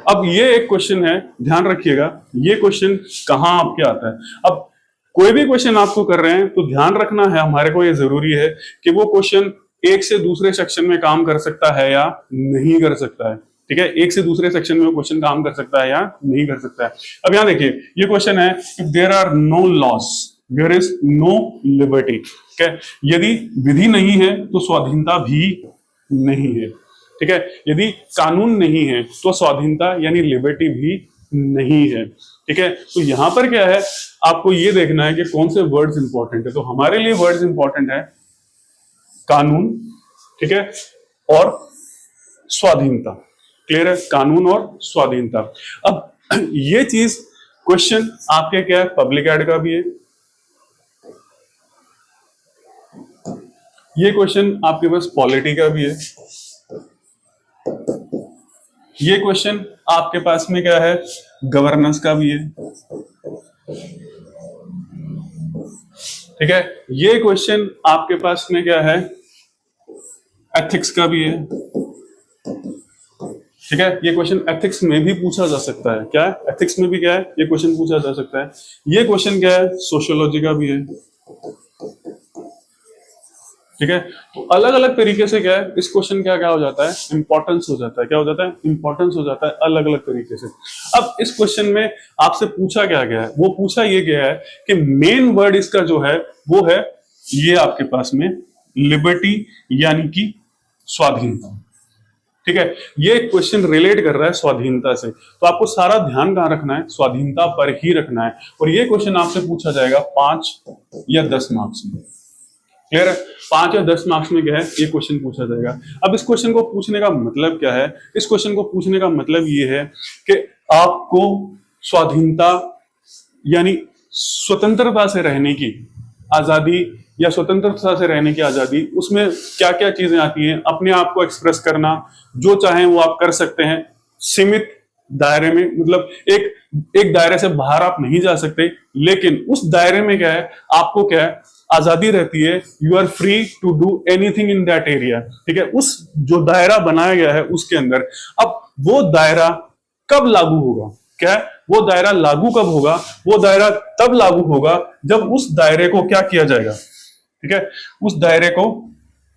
अब ये एक क्वेश्चन है, ध्यान रखिएगा, ये क्वेश्चन कहां आपके आता है। अब कोई भी क्वेश्चन आपको कर रहे हैं तो ध्यान रखना है, हमारे को ये जरूरी है कि वो क्वेश्चन एक से दूसरे सेक्शन में काम कर सकता है या नहीं कर सकता है। ठीक है, एक से दूसरे सेक्शन में वो क्वेश्चन काम कर सकता है या नहीं कर सकता है। अब यहां देखिए, ये क्वेश्चन है, if there are no laws there is no liberty. ठीक है, यदि विधि नहीं है तो स्वाधीनता भी नहीं है। ठीक है, यदि कानून नहीं है तो स्वाधीनता यानी लिबर्टी भी नहीं है। ठीक है, तो यहां पर क्या है, आपको ये देखना है कि कौन से वर्ड्स इंपॉर्टेंट है। तो हमारे लिए वर्ड्स इंपॉर्टेंट है कानून, ठीक है, और स्वाधीनता। क्लियर है, कानून और स्वाधीनता। अब ये चीज क्वेश्चन आपके क्या है, पब्लिक एड का भी है, ये क्वेश्चन आपके पास पॉलिटी का भी है, ये क्वेश्चन आपके पास में क्या है, गवर्नेंस का भी है। ठीक है, ये क्वेश्चन आपके पास में क्या है, एथिक्स का भी है। ठीक है, ये क्वेश्चन एथिक्स में भी पूछा जा सकता है। क्या है, एथिक्स में भी क्या है, ये क्वेश्चन पूछा जा सकता है। ये क्वेश्चन क्या है, सोशियोलॉजी का भी है। ठीक है, तो अलग अलग तरीके से क्या है, इस क्वेश्चन क्या क्या हो जाता है, इंपॉर्टेंस हो जाता है। क्या हो जाता है, इंपॉर्टेंस हो जाता है अलग अलग तरीके से। अब इस क्वेश्चन में आपसे पूछा क्या गया है, वो पूछा ये गया है कि मेन वर्ड इसका जो है वो है ये आपके पास में लिबर्टी यानी कि स्वाधीनता। ठीक है, ये क्वेश्चन रिलेट कर रहा है स्वाधीनता से, तो आपको सारा ध्यान कहां रखना है, स्वाधीनता पर ही रखना है। और ये क्वेश्चन आपसे पूछा जाएगा 5 या 10 मार्क्स में। क्लियर है, 5 या 10 मार्क्स में क्या है, ये क्वेश्चन पूछा जाएगा। अब इस क्वेश्चन को पूछने का मतलब क्या है, इस क्वेश्चन को पूछने का मतलब ये है कि आपको स्वाधीनता यानी स्वतंत्रता से रहने की आजादी या स्वतंत्रता से रहने की आजादी, उसमें क्या क्या चीजें आती हैं, अपने आप को एक्सप्रेस करना, जो चाहें वो आप कर सकते हैं सीमित दायरे में, मतलब एक दायरे से बाहर आप नहीं जा सकते, लेकिन उस दायरे में क्या है, आपको क्या है, आजादी रहती है। You are free to do anything in that area. ठीक है, उस जो दायरा बनाया गया है उसके अंदर। अब वो दायरा कब लागू होगा, क्या है, वो दायरा लागू कब होगा, वो दायरा तब लागू होगा जब उस दायरे को क्या किया जाएगा, ठीक है, उस दायरे को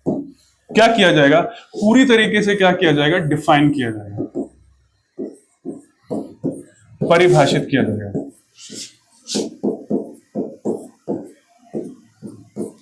क्या किया जाएगा, पूरी तरीके से क्या किया जाएगा, डिफाइन किया जाएगा, परिभाषित किया जाएगा।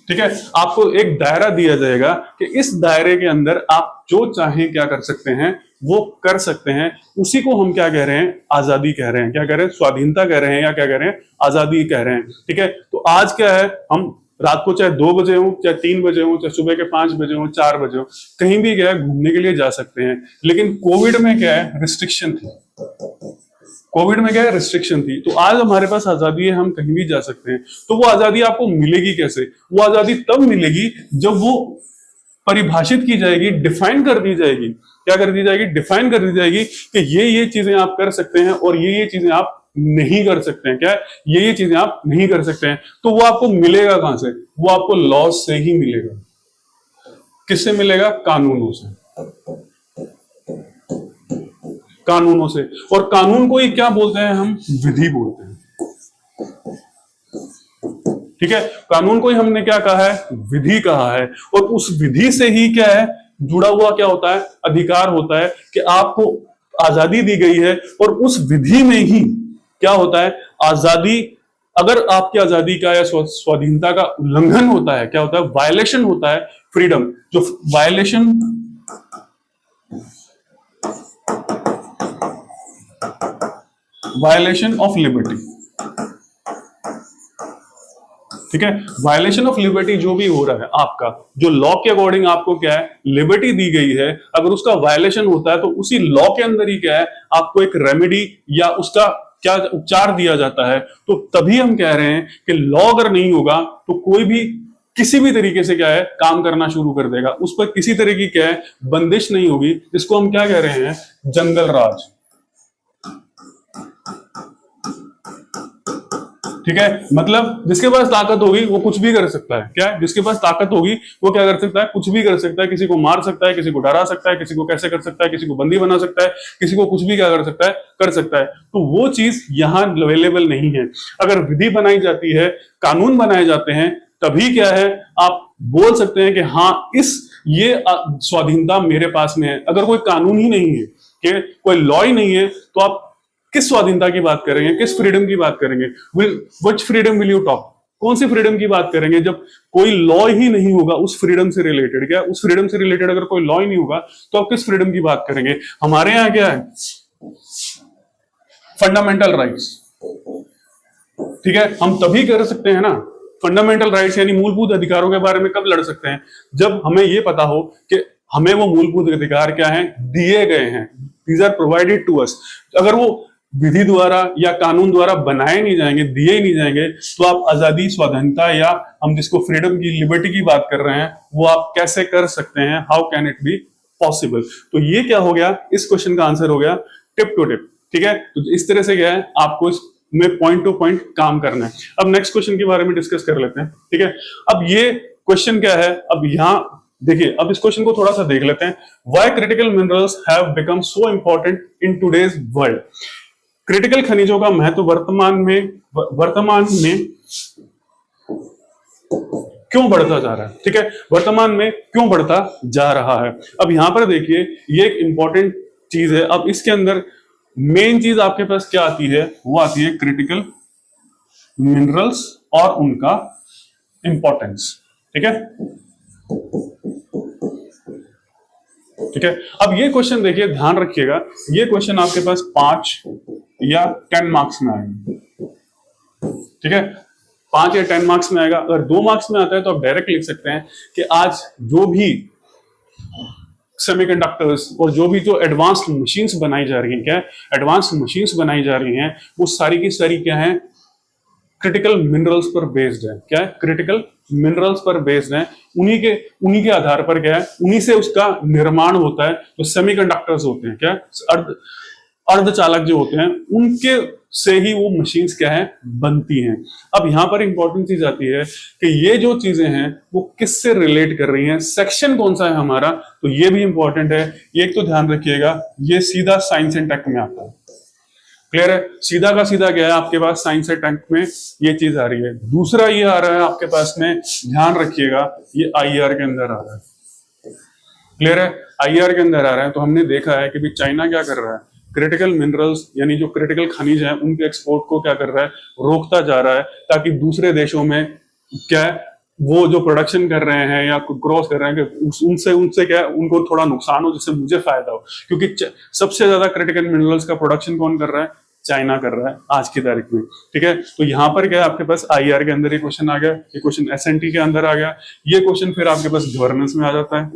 ठीक है, आपको एक दायरा दिया जाएगा कि इस दायरे के अंदर आप जो चाहें क्या कर सकते हैं, वो कर सकते हैं। उसी को हम क्या कह रहे हैं, आजादी कह रहे हैं। क्या कह रहे हैं, स्वाधीनता कह रहे हैं, या क्या कह रहे हैं, आजादी कह रहे हैं। ठीक है, तो आज क्या है, हम रात को चाहे 2 बजे हो, चाहे 3 बजे हो, चाहे सुबह के 5 बजे हो, 4 बजे हो, कहीं भी क्या है घूमने के लिए जा सकते हैं। लेकिन कोविड में क्या है, रिस्ट्रिक्शन थी। कोविड में क्या है, रिस्ट्रिक्शन थी। तो आज हमारे पास आजादी है, हम कहीं भी जा सकते हैं। तो वो आजादी आपको मिलेगी कैसे? वो आजादी तब मिलेगी जब वो परिभाषित की जाएगी, डिफाइन कर दी जाएगी। क्या कर दी जाएगी? डिफाइन कर दी जाएगी कि ये चीजें आप कर सकते हैं और ये चीजें आप नहीं कर सकते हैं। क्या है? ये चीजें आप नहीं कर सकते हैं। तो वो आपको मिलेगा कहां से? वो आपको लॉ से ही मिलेगा। किससे मिलेगा? कानूनों से। कानूनों से। और कानून को ही क्या बोलते हैं हम? विधि बोलते हैं। ठीक है, कानून को ही हमने क्या कहा है? विधि कहा है। और उस विधि से ही क्या है जुड़ा हुआ, क्या होता है? अधिकार होता है कि आपको आजादी दी गई है और उस विधि में ही क्या होता है? आजादी, अगर आपकी आजादी का या स्वाधीनता का उल्लंघन होता है, क्या होता है? वायलेशन होता है फ्रीडम, जो वायलेशन ऑफ लिबर्टी। ठीक है, वायलेशन ऑफ लिबर्टी जो भी हो रहा है आपका, जो लॉ के अकॉर्डिंग आपको क्या है लिबर्टी दी गई है, अगर उसका वायलेशन होता है तो उसी लॉ के अंदर ही क्या है आपको एक रेमेडी या उसका क्या उपचार दिया जाता है। तो तभी हम कह रहे हैं कि लॉ अगर नहीं होगा तो कोई भी किसी भी तरीके से क्या है काम करना शुरू कर देगा, उस पर किसी तरह की क्या है बंदिश नहीं होगी। इसको हम क्या कह रहे हैं? जंगल राज। ठीक है, मतलब जिसके पास ताकत होगी वो कुछ भी कर सकता है। क्या है? जिसके पास ताकत होगी वो क्या कर सकता है? कुछ भी कर सकता है। किसी को मार सकता है, किसी को डरा सकता है, किसी को कैसे कर सकता है, किसी को बंदी बना सकता है, किसी को कुछ भी क्या कर सकता है, कर सकता है। तो वो चीज यहां अवेलेबल नहीं है। अगर विधि बनाई जाती है, कानून बनाए जाते हैं, तभी क्या है आप बोल सकते हैं कि हाँ ये स्वाधीनता मेरे पास में है। अगर कोई कानून ही नहीं है, कि कोई लॉ ही नहीं है, तो आप किस स्वाधीनता की बात करेंगे? किस फ्रीडम की बात करेंगे? Which freedom will you talk? कौन सी फ्रीडम की बात करेंगे जब कोई लॉ ही नहीं होगा उस फ्रीडम से रिलेटेड? क्या उस फ्रीडम से रिलेटेड अगर कोई लॉ ही नहीं होगा तो आप किस फ्रीडम की बात करेंगे? हमारे यहाँ क्या है? Fundamental rights. ठीक है, हम तभी कर सकते हैं ना फंडामेंटल राइट्स यानी मूलभूत अधिकारों के बारे में कब लड़ सकते हैं? जब हमें यह पता हो कि हमें वो मूलभूत अधिकार क्या है दिए गए हैं। These are provided to us. अगर वो विधि द्वारा या कानून द्वारा बनाए नहीं जाएंगे, दिए ही नहीं जाएंगे, तो आप आजादी, स्वाधीनता या हम जिसको फ्रीडम की, लिबर्टी की बात कर रहे हैं, वो आप कैसे कर सकते हैं? How can it be possible? तो ये क्या हो गया? इस क्वेश्चन का आंसर हो गया टिप टू टिप। ठीक है, तो इस तरह से क्या है आपको इसमें पॉइंट टू पॉइंट काम करना है। अब नेक्स्ट क्वेश्चन के बारे में डिस्कस कर लेते हैं। ठीक है, अब ये क्वेश्चन क्या है? अब यहां देखिए, अब इस क्वेश्चन को थोड़ा सा देख लेते हैं। Why critical minerals have become so important in today's world? Critical खनिजों का महत्व वर्तमान में क्यों बढ़ता जा रहा है? ठीक है, वर्तमान में क्यों बढ़ता जा रहा है? अब यहां पर देखिए, ये एक इंपॉर्टेंट चीज है। अब इसके अंदर मेन चीज आपके पास क्या आती है? वो आती है क्रिटिकल मिनरल्स और उनका इंपॉर्टेंस। ठीक है, ठीक है। अब ये क्वेश्चन देखिए, ध्यान रखिएगा, ये क्वेश्चन आपके पास 5 या 10 मार्क्स में आएगा। ठीक है, 5 या 10 मार्क्स में आएगा। अगर 2 मार्क्स में आता है तो आप डायरेक्ट लिख सकते हैं कि आज जो भी सेमीकंडक्टर्स और जो एडवांस्ड मशीन्स बनाई जा रही हैं, क्या एडवांस्ड मशीन्स बनाई जा रही हैं, वो सारी की सारी क्या है? क्रिटिकल मिनरल्स पर बेस्ड है। क्या है? क्रिटिकल मिनरल्स पर बेस्ड है। उन्हीं के आधार पर क्या है, उन्हीं से उसका निर्माण होता है। जो सेमीकंडक्टर्स होते हैं, क्या अर्धचालक जो होते हैं, उनके से ही वो मशीन्स क्या है बनती हैं। अब यहां पर इंपॉर्टेंट चीज आती है कि ये जो चीजें हैं वो किससे रिलेट कर रही हैं, सेक्शन कौन सा है हमारा, तो ये भी इंपॉर्टेंट है। एक तो ध्यान रखिएगा, ये सीधा साइंस एंड टेक में आता है। क्लियर है? सीधा का सीधा क्या है आपके पास साइंस एंड टेक में ये चीज आ रही है। दूसरा ये आ रहा है आपके पास में, ध्यान रखिएगा, ये आईआर के अंदर आ रहा है। क्लियर है? आईआर के अंदर आ रहा है। तो हमने देखा है कि भाई चाइना क्या कर रहा है, क्रिटिकल मिनरल्स यानी जो क्रिटिकल खनिज है उनके एक्सपोर्ट को क्या कर रहा है, रोकता जा रहा है, ताकि दूसरे देशों में क्या है वो जो प्रोडक्शन कर रहे हैं या क्रॉस कर रहे हैं कि उनसे क्या है उनको थोड़ा नुकसान हो, जिससे मुझे फायदा हो। क्योंकि सबसे ज्यादा क्रिटिकल मिनरल्स का प्रोडक्शन कौन कर रहा है? चाइना कर रहा है आज की तारीख में। ठीक है, तो यहाँ पर क्या है, आपके पास आईआर के अंदर ये क्वेश्चन आ गया, ये क्वेश्चन एसएनटी के अंदर आ गया, ये क्वेश्चन फिर आपके पास गवर्नेंस में आ जाता है।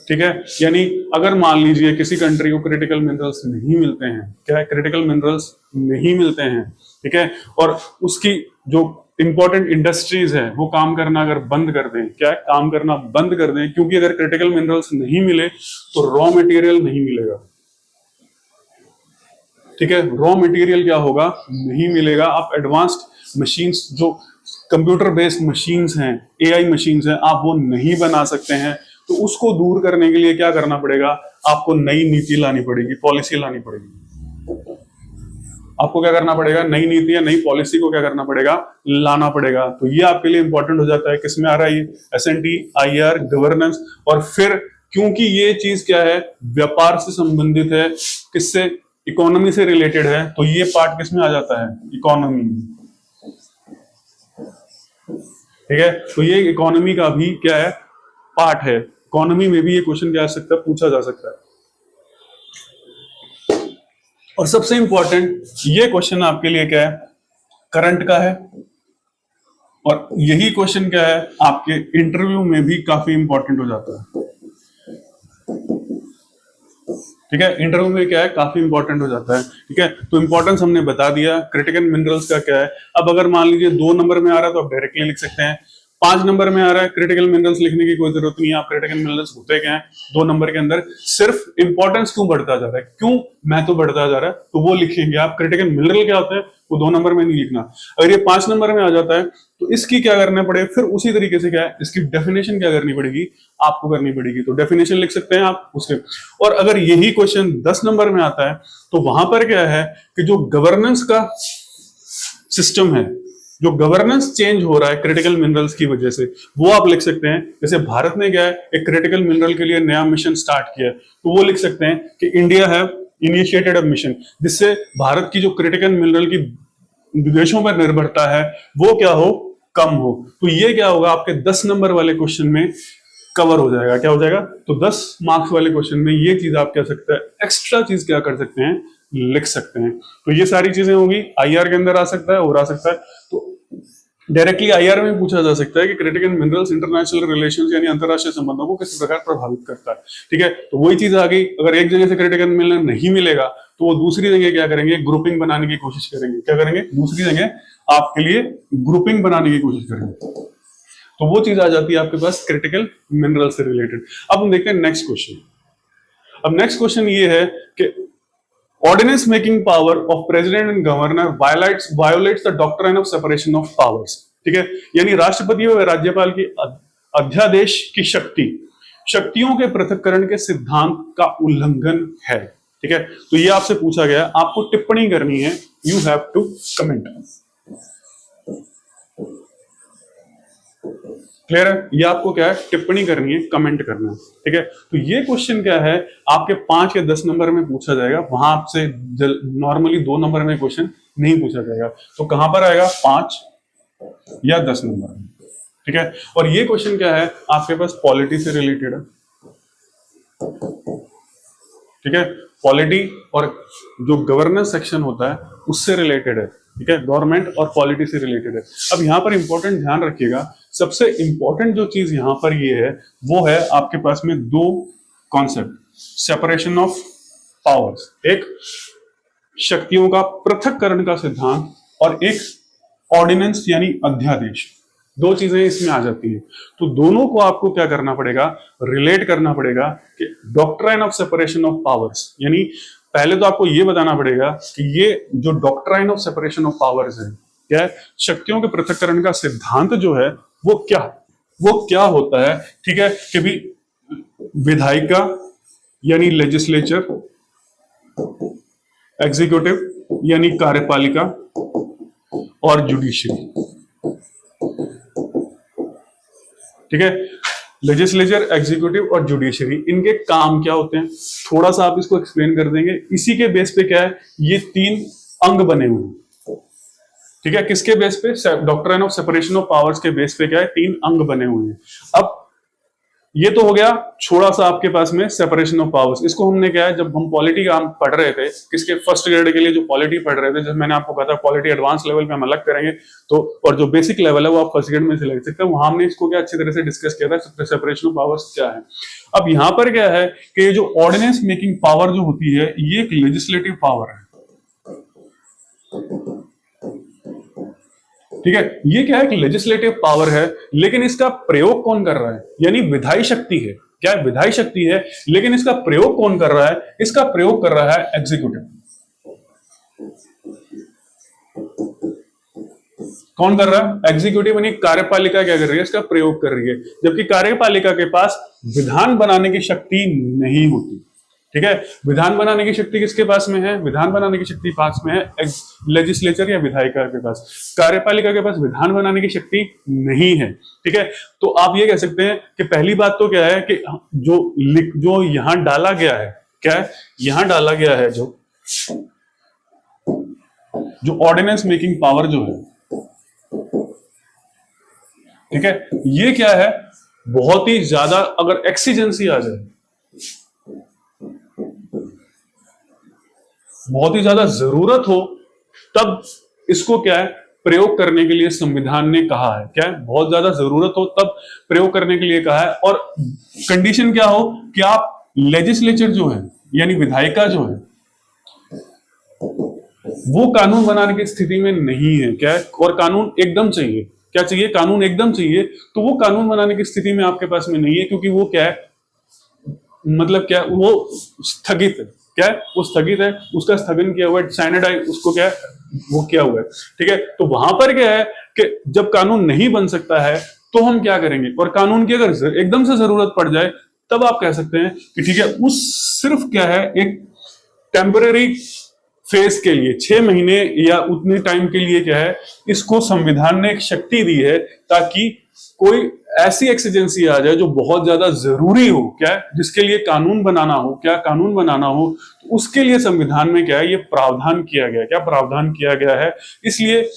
ठीक है, यानी अगर मान लीजिए किसी कंट्री को क्रिटिकल मिनरल्स नहीं मिलते हैं, क्या है, क्रिटिकल मिनरल्स नहीं मिलते हैं, ठीक है, और उसकी जो इंपॉर्टेंट इंडस्ट्रीज है वो काम करना अगर बंद कर दें, क्या है, काम करना बंद कर दें, क्योंकि अगर क्रिटिकल मिनरल्स नहीं मिले तो रॉ मटेरियल नहीं मिलेगा। ठीक है, रॉ मटेरियल क्या होगा, नहीं मिलेगा। आप एडवांस्ड मशीन्स, जो कंप्यूटर बेस्ड मशीन्स हैं, एआई मशीन्स हैं, आप वो नहीं बना सकते हैं। तो उसको दूर करने के लिए क्या करना पड़ेगा, आपको नई नीति लानी पड़ेगी, पॉलिसी लानी पड़ेगी। आपको क्या करना पड़ेगा, नई नीति या नई पॉलिसी को क्या करना पड़ेगा, लाना पड़ेगा। तो ये आपके लिए इंपॉर्टेंट हो जाता है। किसमें आ रहा है ये, एसएनटी, आईआर, गवर्नेंस। और फिर क्योंकि ये चीज क्या है, व्यापार से संबंधित है, किससे, इकोनॉमी से रिलेटेड है, तो ये पार्ट किसमें आ जाता है, इकोनॉमी। ठीक है, तो ये इकोनॉमी का भी क्या है, पार्ट है। इकोनॉमी में भी ये क्वेश्चन क्या आ सकता है, पूछा जा सकता है। और सबसे इंपॉर्टेंट ये क्वेश्चन आपके लिए क्या है, करंट का है। और यही क्वेश्चन क्या है, आपके इंटरव्यू में भी काफी इंपॉर्टेंट हो जाता है। ठीक है, इंटरव्यू में क्या है, काफी इंपॉर्टेंट हो जाता है। ठीक है, तो इंपॉर्टेंस हमने बता दिया। क्रिटिकल मिनरल्स का क्या है, अब अगर मान लीजिए 2 नंबर में आ रहा है तो आप डायरेक्टली लिख सकते हैं। 5 नंबर में आ रहा है, क्रिटिकल मिनरल्स लिखने की कोई जरूरत नहीं है। आप क्रिटिकल मिनरल्स होते क्या है, 2 नंबर के अंदर सिर्फ इंपॉर्टेंस क्यों बढ़ता जा रहा है, क्यों महत्व बढ़ता जा रहा है, तो वो लिखेंगे आप। क्रिटिकल मिनरल क्या होता है वो 2 नंबर में नहीं लिखना। अगर ये 5 नंबर में आ जाता है तो इसकी क्या करना पड़ेगा, फिर उसी तरीके से क्या है, इसकी डेफिनेशन क्या करनी पड़ेगी, आपको करनी पड़ेगी। तो डेफिनेशन लिख सकते हैं आप उसके। और अगर यही क्वेश्चन 10 नंबर में आता है तो वहां पर क्या है कि जो गवर्नेंस का सिस्टम है, जो गवर्नेंस चेंज हो रहा है क्रिटिकल मिनरल्स की वजह से, वो आप लिख सकते हैं। जैसे भारत ने क्या है, एक क्रिटिकल मिनरल के लिए नया मिशन स्टार्ट किया, तो वो लिख सकते हैं कि India have initiated a mission, जिससे भारत की जो क्रिटिकल मिनरल की विदेशों पर निर्भरता है वो क्या हो, कम हो। तो ये क्या होगा, आपके 10 नंबर वाले क्वेश्चन में कवर हो जाएगा। क्या हो जाएगा, तो 10 मार्क्स वाले क्वेश्चन में ये चीज आप क्या सकते हैं, एक्स्ट्रा चीज क्या कर सकते हैं, लिख सकते हैं। तो ये सारी चीजें होगी, आईआर के अंदर आ सकता है और आ सकता है। तो डायरेक्टली आईआर में पूछा जा सकता है कि क्रिटिकल मिनरल्स इंटरनेशनल रिलेशंस यानी अंतरराष्ट्रीय संबंधों को किस प्रकार प्रभावित करता है। ठीक है, तो वही चीज आ गई। अगर एक जगह से क्रिटिकल मिनरल नहीं मिलेगा तो वो दूसरी जगह क्या करेंगे, ग्रुपिंग बनाने की कोशिश करेंगे। क्या करेंगे, दूसरी जगह आपके लिए ग्रुपिंग बनाने की कोशिश करेंगे। तो वो चीज आ जाती है आपके पास क्रिटिकल मिनरल से रिलेटेड। अब हम देखते हैं नेक्स्ट क्वेश्चन। अब नेक्स्ट क्वेश्चन ये है कि ordinance making power of president and governor violates the doctrine of separation of powers. ठीक है, यानी राष्ट्रपति व राज्यपाल की अध्यादेश की शक्तियों के पृथक्करण के सिद्धांत का उल्लंघन है। ठीक है, तो ये आपसे पूछा गया, आपको टिप्पणी करनी है, you have to comment. Clear है, ये आपको क्या है, टिप्पणी करनी है, कमेंट करना है। ठीक है, तो ये क्वेश्चन क्या है, आपके 5 या 10 नंबर में पूछा जाएगा। वहां आपसे नॉर्मली 2 नंबर में क्वेश्चन नहीं पूछा जाएगा। तो कहां पर आएगा, 5 या 10 नंबर में। ठीक है, और ये क्वेश्चन क्या है, आपके पास पॉलिटी से रिलेटेड है। ठीक है, पॉलिटी और जो गवर्नेंस सेक्शन होता है उससे रिलेटेड है। ठीक है, गवर्नमेंट और पॉलिटी से रिलेटेड है। अब यहां पर इंपॉर्टेंट ध्यान रखिएगा, सबसे इंपॉर्टेंट जो चीज यहां पर ये है वो है आपके पास में 2 कॉन्सेप्ट, सेपरेशन ऑफ पावर्स, एक शक्तियों का पृथक्करण का सिद्धांत और एक ऑर्डिनेंस यानी अध्यादेश। 2 चीजें इसमें आ जाती हैं। तो दोनों को आपको क्या करना पड़ेगा, रिलेट करना पड़ेगा कि doctrine of separation of powers, यानी पहले तो आपको ये बताना पड़ेगा कि ये जो doctrine of separation of powers है, क्या है, शक्तियों के पृथक्करण का सिद्धांत जो है वो क्या होता है। ठीक है, कि भी विधायिका यानी लेजिस्लेचर, एग्जीक्यूटिव यानी कार्यपालिका और जुडिशरी। ठीक है, लेजिस्लेचर, एग्जीक्यूटिव और जुडिशरी, इनके काम क्या होते हैं, थोड़ा सा आप इसको एक्सप्लेन कर देंगे। इसी के बेस पे क्या है, ये 3 अंग बने हुए हैं। ठीक है, किसके बेस पे, doctrine of separation of powers के बेस पे क्या है, 3 अंग बने हुए हैं। अब ये तो हो गया छोटा सा आपके पास में सेपरेशन ऑफ पावर्स। इसको हमने क्या है, जब हम पॉलिटी का पढ़ रहे थे, किसके फर्स्ट ग्रेड के लिए जो पॉलिटी पढ़ रहे थे, जब मैंने आपको कहा था पॉलिटी एडवांस लेवल पे हम अलग करेंगे, तो और जो बेसिक लेवल है वो आप फर्स्ट ग्रेड में से ले सकते हैं, वहां हमने इसको क्या अच्छी तरह से डिस्कस किया था सेपरेशन ऑफ पावर्स क्या है। अब यहाँ पर क्या है कि ये जो ऑर्डिनेंस मेकिंग पावर जो होती है ये एक लेजिस्लेटिव पावर है, ठीक है। ये क्या है, एक लेजिस्लेटिव पावर है, लेकिन इसका प्रयोग कौन कर रहा है, यानी विधायी शक्ति है, क्या है, विधायी शक्ति है, लेकिन इसका प्रयोग कौन कर रहा है, इसका प्रयोग कर रहा है एग्जीक्यूटिव। कौन कर रहा है, एग्जीक्यूटिव, यानी कार्यपालिका क्या कर रही है, इसका प्रयोग कर रही है, जबकि कार्यपालिका के पास विधान बनाने की शक्ति नहीं होती, ठीक है। विधान बनाने की शक्ति किसके पास में है, विधान बनाने की शक्ति पास में है लेजिस्लेचर या विधायिका के पास, कार्यपालिका के पास विधान बनाने की शक्ति नहीं है, ठीक है। तो आप ये कह सकते हैं कि पहली बात तो क्या है कि जो यहां डाला गया है, क्या है, यहां डाला गया है जो ऑर्डिनेंस मेकिंग पावर जो है, ठीक है, ये क्या है, बहुत ही ज्यादा अगर एक्सीजेंसी आ जाए, बहुत ही ज्यादा जरूरत हो, तब इसको क्या है प्रयोग करने के लिए संविधान ने कहा है, क्या है, बहुत ज्यादा जरूरत हो तब प्रयोग करने के लिए कहा है। और कंडीशन क्या हो कि आप लेजिस्लेचर जो है यानी विधायिका जो है वो कानून बनाने की स्थिति में नहीं है, क्या है, और कानून एकदम चाहिए, क्या चाहिए, कानून एकदम चाहिए, तो वो कानून बनाने की स्थिति में आपके पास में नहीं है, क्योंकि वो क्या है, मतलब क्या, वो स्थगित है, क्या है, वो स्थगित है, उसका स्थगन किया हुआ है, साइनेडाइज उसको क्या है, वो किया हुआ है, ठीक है। तो वहां पर क्या है कि जब कानून नहीं बन सकता है तो हम क्या करेंगे, और कानून की अगर एकदम से जरूरत पड़ जाए तब आप कह सकते हैं कि ठीक है, उस सिर्फ क्या है एक टेम्पररी फेज के लिए 6 महीने या उतने टाइम के लिए क्या है, इसको संविधान ने एक शक्ति दी है ताकि कोई ऐसी एक्सीजेंसी आ जाए जो बहुत ज्यादा जरूरी हो, क्या है, जिसके लिए कानून बनाना हो, क्या कानून बनाना हो, तो उसके लिए संविधान में क्या है, ये प्रावधान किया गया, क्या प्रावधान किया गया है। इसलिए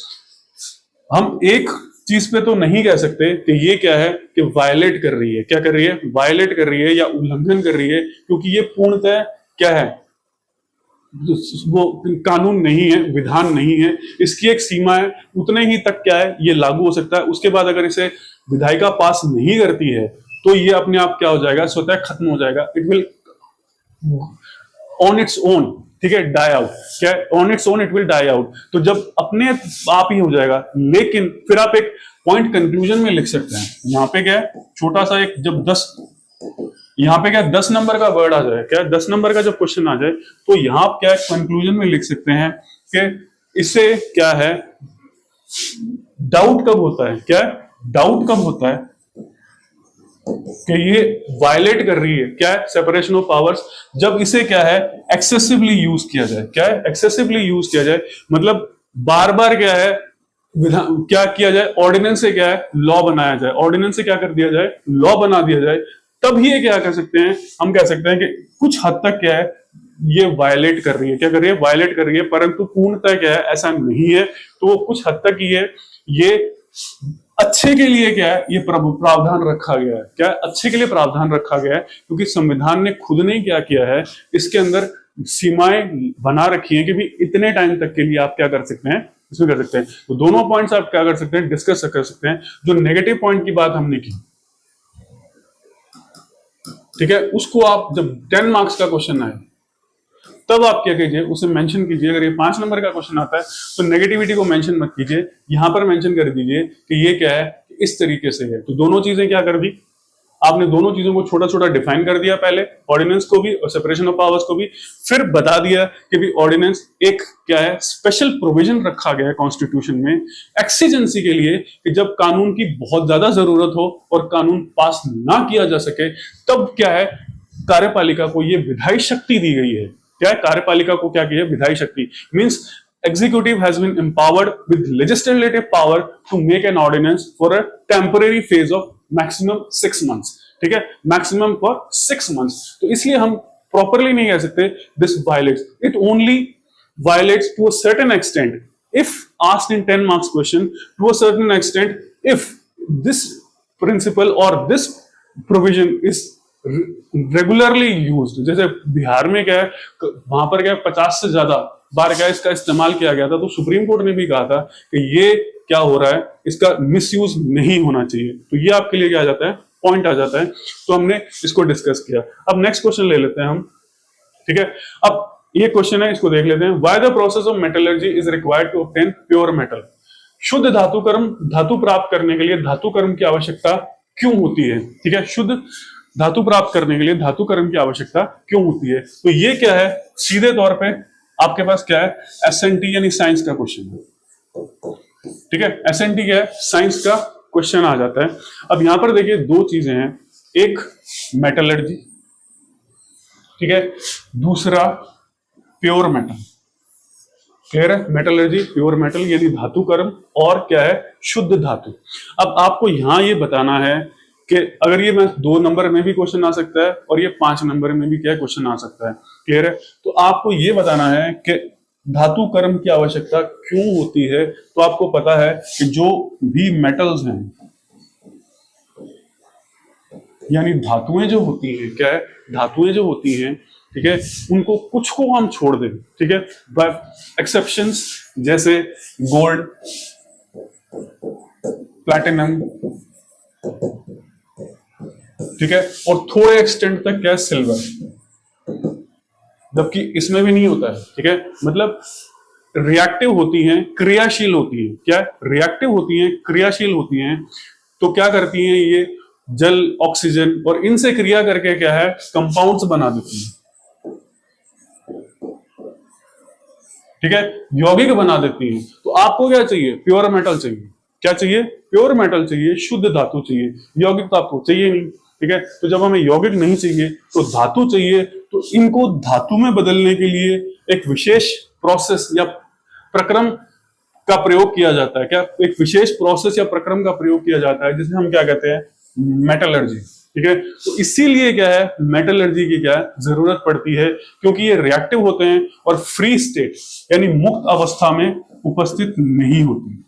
हम एक चीज पे तो नहीं कह सकते कि ये क्या है कि वायलेट कर रही है, क्या कर रही है, वायलेट कर रही है या उल्लंघन कर रही है, क्योंकि ये पूर्णतः क्या है, वो कानून नहीं है, विधान नहीं है, इसकी एक सीमा है, उतने ही तक क्या है ये लागू हो सकता है। उसके बाद अगर इसे विधायिका पास नहीं करती है तो ये अपने आप क्या हो जाएगा, स्वतः खत्म हो जाएगा, it will on its own, ठीक है, डाई आउट, क्या है, on its own it will die out. तो जब अपने आप ही हो जाएगा, लेकिन फिर आप एक पॉइंट कंक्लूजन में लिख सकते हैं, यहाँ पे क्या है छोटा सा एक, जब 10 यहाँ पे क्या 10 नंबर का वर्ड आ जाए, क्या 10 नंबर का जब क्वेश्चन आ जाए तो यहाँ आप क्या कंक्लूजन में लिख सकते हैं कि इससे क्या है, डाउट कब होता है, क्या डाउट कब होता है कि ये वायलेट कर रही है, क्या है, सेपरेशन ऑफ पावर्स, जब इसे क्या है एक्सेसिवली यूज किया जाए, क्या है, एक्सेसिवली यूज किया जाए, मतलब बार बार क्या है क्या किया जाए, ऑर्डिनेंस से क्या है लॉ बनाया जाए, ऑर्डिनेंस से क्या कर दिया जाए, लॉ बना दिया जाए, तब ये क्या कर सकते हैं, हम कह सकते हैं कि कुछ हद तक क्या है ये वायलेट कर रही है, क्या कर रही है, वायलेट कर रही है, परंतु पूर्णतः क्या है ऐसा नहीं है। तो कुछ हद तक ये अच्छे के लिए क्या है, ये प्रावधान रखा गया है, क्या अच्छे के लिए प्रावधान रखा गया है, क्योंकि संविधान ने खुद ने क्या किया है, इसके अंदर सीमाएं बना रखी हैं कि भी इतने टाइम तक के लिए आप क्या कर सकते हैं, इसमें कर सकते हैं। तो दोनों पॉइंट्स आप क्या कर सकते हैं, डिस्कस कर सकते हैं। जो नेगेटिव पॉइंट की बात हमने की, ठीक है, उसको आप जब 10 मार्क्स का क्वेश्चन आए तब आप क्या कीजिए, उसे मेंशन कीजिए। अगर ये 5 नंबर का क्वेश्चन आता है तो नेगेटिविटी को मेंशन मत कीजिए, यहां पर मेंशन कर दीजिए कि ये क्या है, इस तरीके से है। तो दोनों चीजें क्या कर दी आपने, दोनों चीजों को छोटा छोटा डिफाइन कर दिया, पहले ऑर्डिनेंस को भी और सेपरेशन ऑफ पावर्स को भी, फिर बता दिया कि भी ऑर्डिनेंस एक क्या है स्पेशल प्रोविजन रखा गया है कॉन्स्टिट्यूशन में एक्सीजेंसी के लिए, कि जब कानून की बहुत ज्यादा जरूरत हो और कानून पास ना किया जा सके तब क्या है कार्यपालिका को ये विधायी शक्ति दी गई है। क्या है, कार्यपालिका को क्या किया, विधायी शक्ति, means executive has been empowered with legislative power to make an ordinance for a temporary phase of maximum 6 months, ठीक है, maximum for 6 months। तो इसलिए हम properly नहीं कह सकते this violates, it only violates to a certain extent if asked in 10 marks question, to a certain extent if this principle or this provision is regularly used, जैसे बिहार में क्या है, वहां पर क्या 50 से ज्यादा बार क्या इसका इस्तेमाल किया गया था, तो सुप्रीम कोर्ट ने भी कहा था कि ये क्या हो रहा है, इसका मिसयूज नहीं होना चाहिए। तो ये आपके लिए क्या आ जाता है, पॉइंट आ जाता है। तो हमने इसको डिस्कस किया। अब नेक्स्ट क्वेश्चन ले लेते हैं हम, ठीक है। अब ये क्वेश्चन है, इसको देख लेते हैं। Why the process of metallurgy is required to obtain pure metal? शुद्ध धातुकर्म, धातु प्राप्त करने के लिए धातुकर्म की आवश्यकता क्यों होती है? ठीक है, शुद्ध धातु प्राप्त करने के लिए धातुकर्म की आवश्यकता क्यों होती है? तो ये क्या है, सीधे तौर पे आपके पास क्या है, एसएनटी यानी साइंस का क्वेश्चन है। ठीक है, एसएनटी क्या है, साइंस का क्वेश्चन आ जाता है। अब यहां पर देखिए दो चीजें हैं, एक मेटलर्जी, ठीक है, दूसरा प्योर मेटल। क्लियर है, मेटलर्जी प्योर मेटल यानी धातुकर्म, और क्या है, शुद्ध धातु। अब आपको यहां ये बताना है कि अगर ये मैं 2 नंबर में भी क्वेश्चन आ सकता है और ये 5 नंबर में भी क्या क्वेश्चन आ सकता है। क्लियर है, तो आपको ये बताना है कि धातु कर्म की आवश्यकता क्यों होती है। तो आपको पता है कि जो भी मेटल्स हैं यानी धातुएं जो होती हैं, क्या है, धातुएं जो होती हैं, ठीक है, उनको कुछ को हम छोड़ दें, ठीक है, बाय एक्सेप्शंस, जैसे गोल्ड, प्लैटिनम, ठीक है, और थोड़े एक्सटेंट तक क्या, सिल्वर, जबकि इसमें भी नहीं होता है। ठीक है, मतलब रिएक्टिव होती हैं, क्रियाशील होती हैं। क्या, रिएक्टिव होती हैं, क्रियाशील होती हैं। तो क्या करती हैं ये, जल, ऑक्सीजन और इनसे क्रिया करके क्या है, कंपाउंड्स बना देती हैं। ठीक है, यौगिक बना देती हैं। तो आपको क्या चाहिए, प्योर मेटल चाहिए। क्या चाहिए, प्योर मेटल चाहिए, शुद्ध धातु चाहिए, यौगिक तो आपको चाहिए नहीं। ठीक है, तो जब हमें यौगिक नहीं चाहिए तो धातु चाहिए, तो इनको धातु में बदलने के लिए एक विशेष प्रोसेस या प्रक्रम का प्रयोग किया जाता है। क्या, एक विशेष प्रोसेस या प्रक्रम का प्रयोग किया जाता है, जिसे हम क्या कहते हैं, मेटलर्जी। ठीक है, तो इसीलिए क्या है, मेटलर्जी की क्या जरूरत पड़ती है, क्योंकि ये रिएक्टिव होते हैं और फ्री स्टेट यानी मुक्त अवस्था में उपस्थित नहीं होती।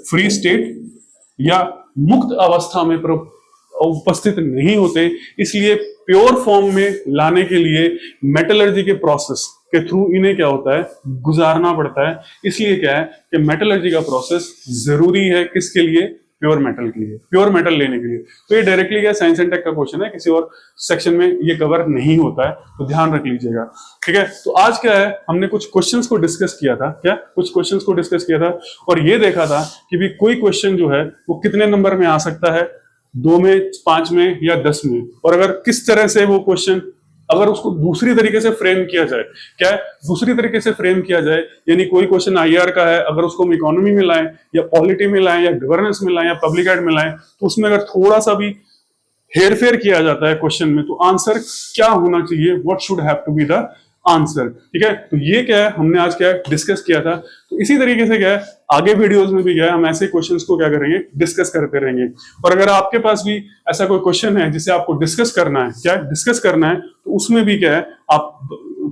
फ्री स्टेट या मुक्त अवस्था में उपस्थित नहीं होते, इसलिए प्योर फॉर्म में लाने के लिए मेटलर्जी के प्रोसेस के थ्रू इन्हें क्या होता है, गुजारना पड़ता है। इसलिए क्या है कि मेटलर्जी का प्रोसेस जरूरी है, किसके लिए, प्योर मेटल के लिए, प्योर मेटल लेने के लिए। तो ये डायरेक्टली क्या साइंस एंड टेक का क्वेश्चन है, किसी और सेक्शन में ये कवर नहीं होता है, तो ध्यान रख लीजिएगा। ठीक है, तो आज क्या है, हमने कुछ क्वेश्चंस को डिस्कस किया था। क्या, कुछ क्वेश्चंस को डिस्कस किया था और ये देखा था कि भी कोई क्वेश्चन जो है वो कितने नंबर में आ सकता है, 2 में, 5 में या 10 में, और अगर किस तरह से वो क्वेश्चन, अगर उसको दूसरी तरीके से फ्रेम किया जाए, क्या है, दूसरी तरीके से फ्रेम किया जाए, यानी कोई क्वेश्चन आईआर का है, अगर उसको हम इकोनॉमी में लाएं या पॉलिटी में लाएं या गवर्नेंस में लाएं या पब्लिक एड में लाएं, तो उसमें अगर थोड़ा सा भी हेरफेर किया जाता है क्वेश्चन में, तो आंसर क्या होना चाहिए, what should have to be the answer. ठीक है, तो ये क्या है, हमने आज क्या डिस्कस किया था। तो इसी तरीके से क्या है, आगे वीडियोस में भी क्या है, हम ऐसे क्वेश्चंस को क्या करेंगे, डिस्कस करते रहेंगे। और अगर आपके पास भी ऐसा कोई क्वेश्चन है जिसे आपको डिस्कस करना है, क्या डिस्कस करना है, तो उसमें भी क्या है, आप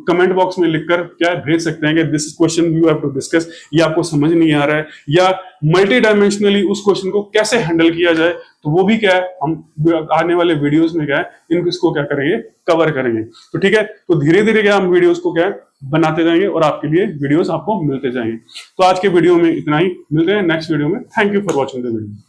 कमेंट बॉक्स में लिखकर क्या भेज सकते हैं कि this question you have to discuss, ये आपको समझ नहीं आ रहा है, या मल्टी डायमेंशनली उस क्वेश्चन को कैसे हैंडल किया जाए, तो वो भी क्या है, हम आने वाले वीडियोस में क्या है, इसको क्या करेंगे, कवर करेंगे। तो ठीक है, तो धीरे धीरे क्या हम वीडियोस को क्या बनाते जाएंगे और आपके लिए वीडियोस आपको मिलते जाएंगे। तो आज के वीडियो में इतना ही, मिलते हैं नेक्स्ट वीडियो में। Thank you for watching the video.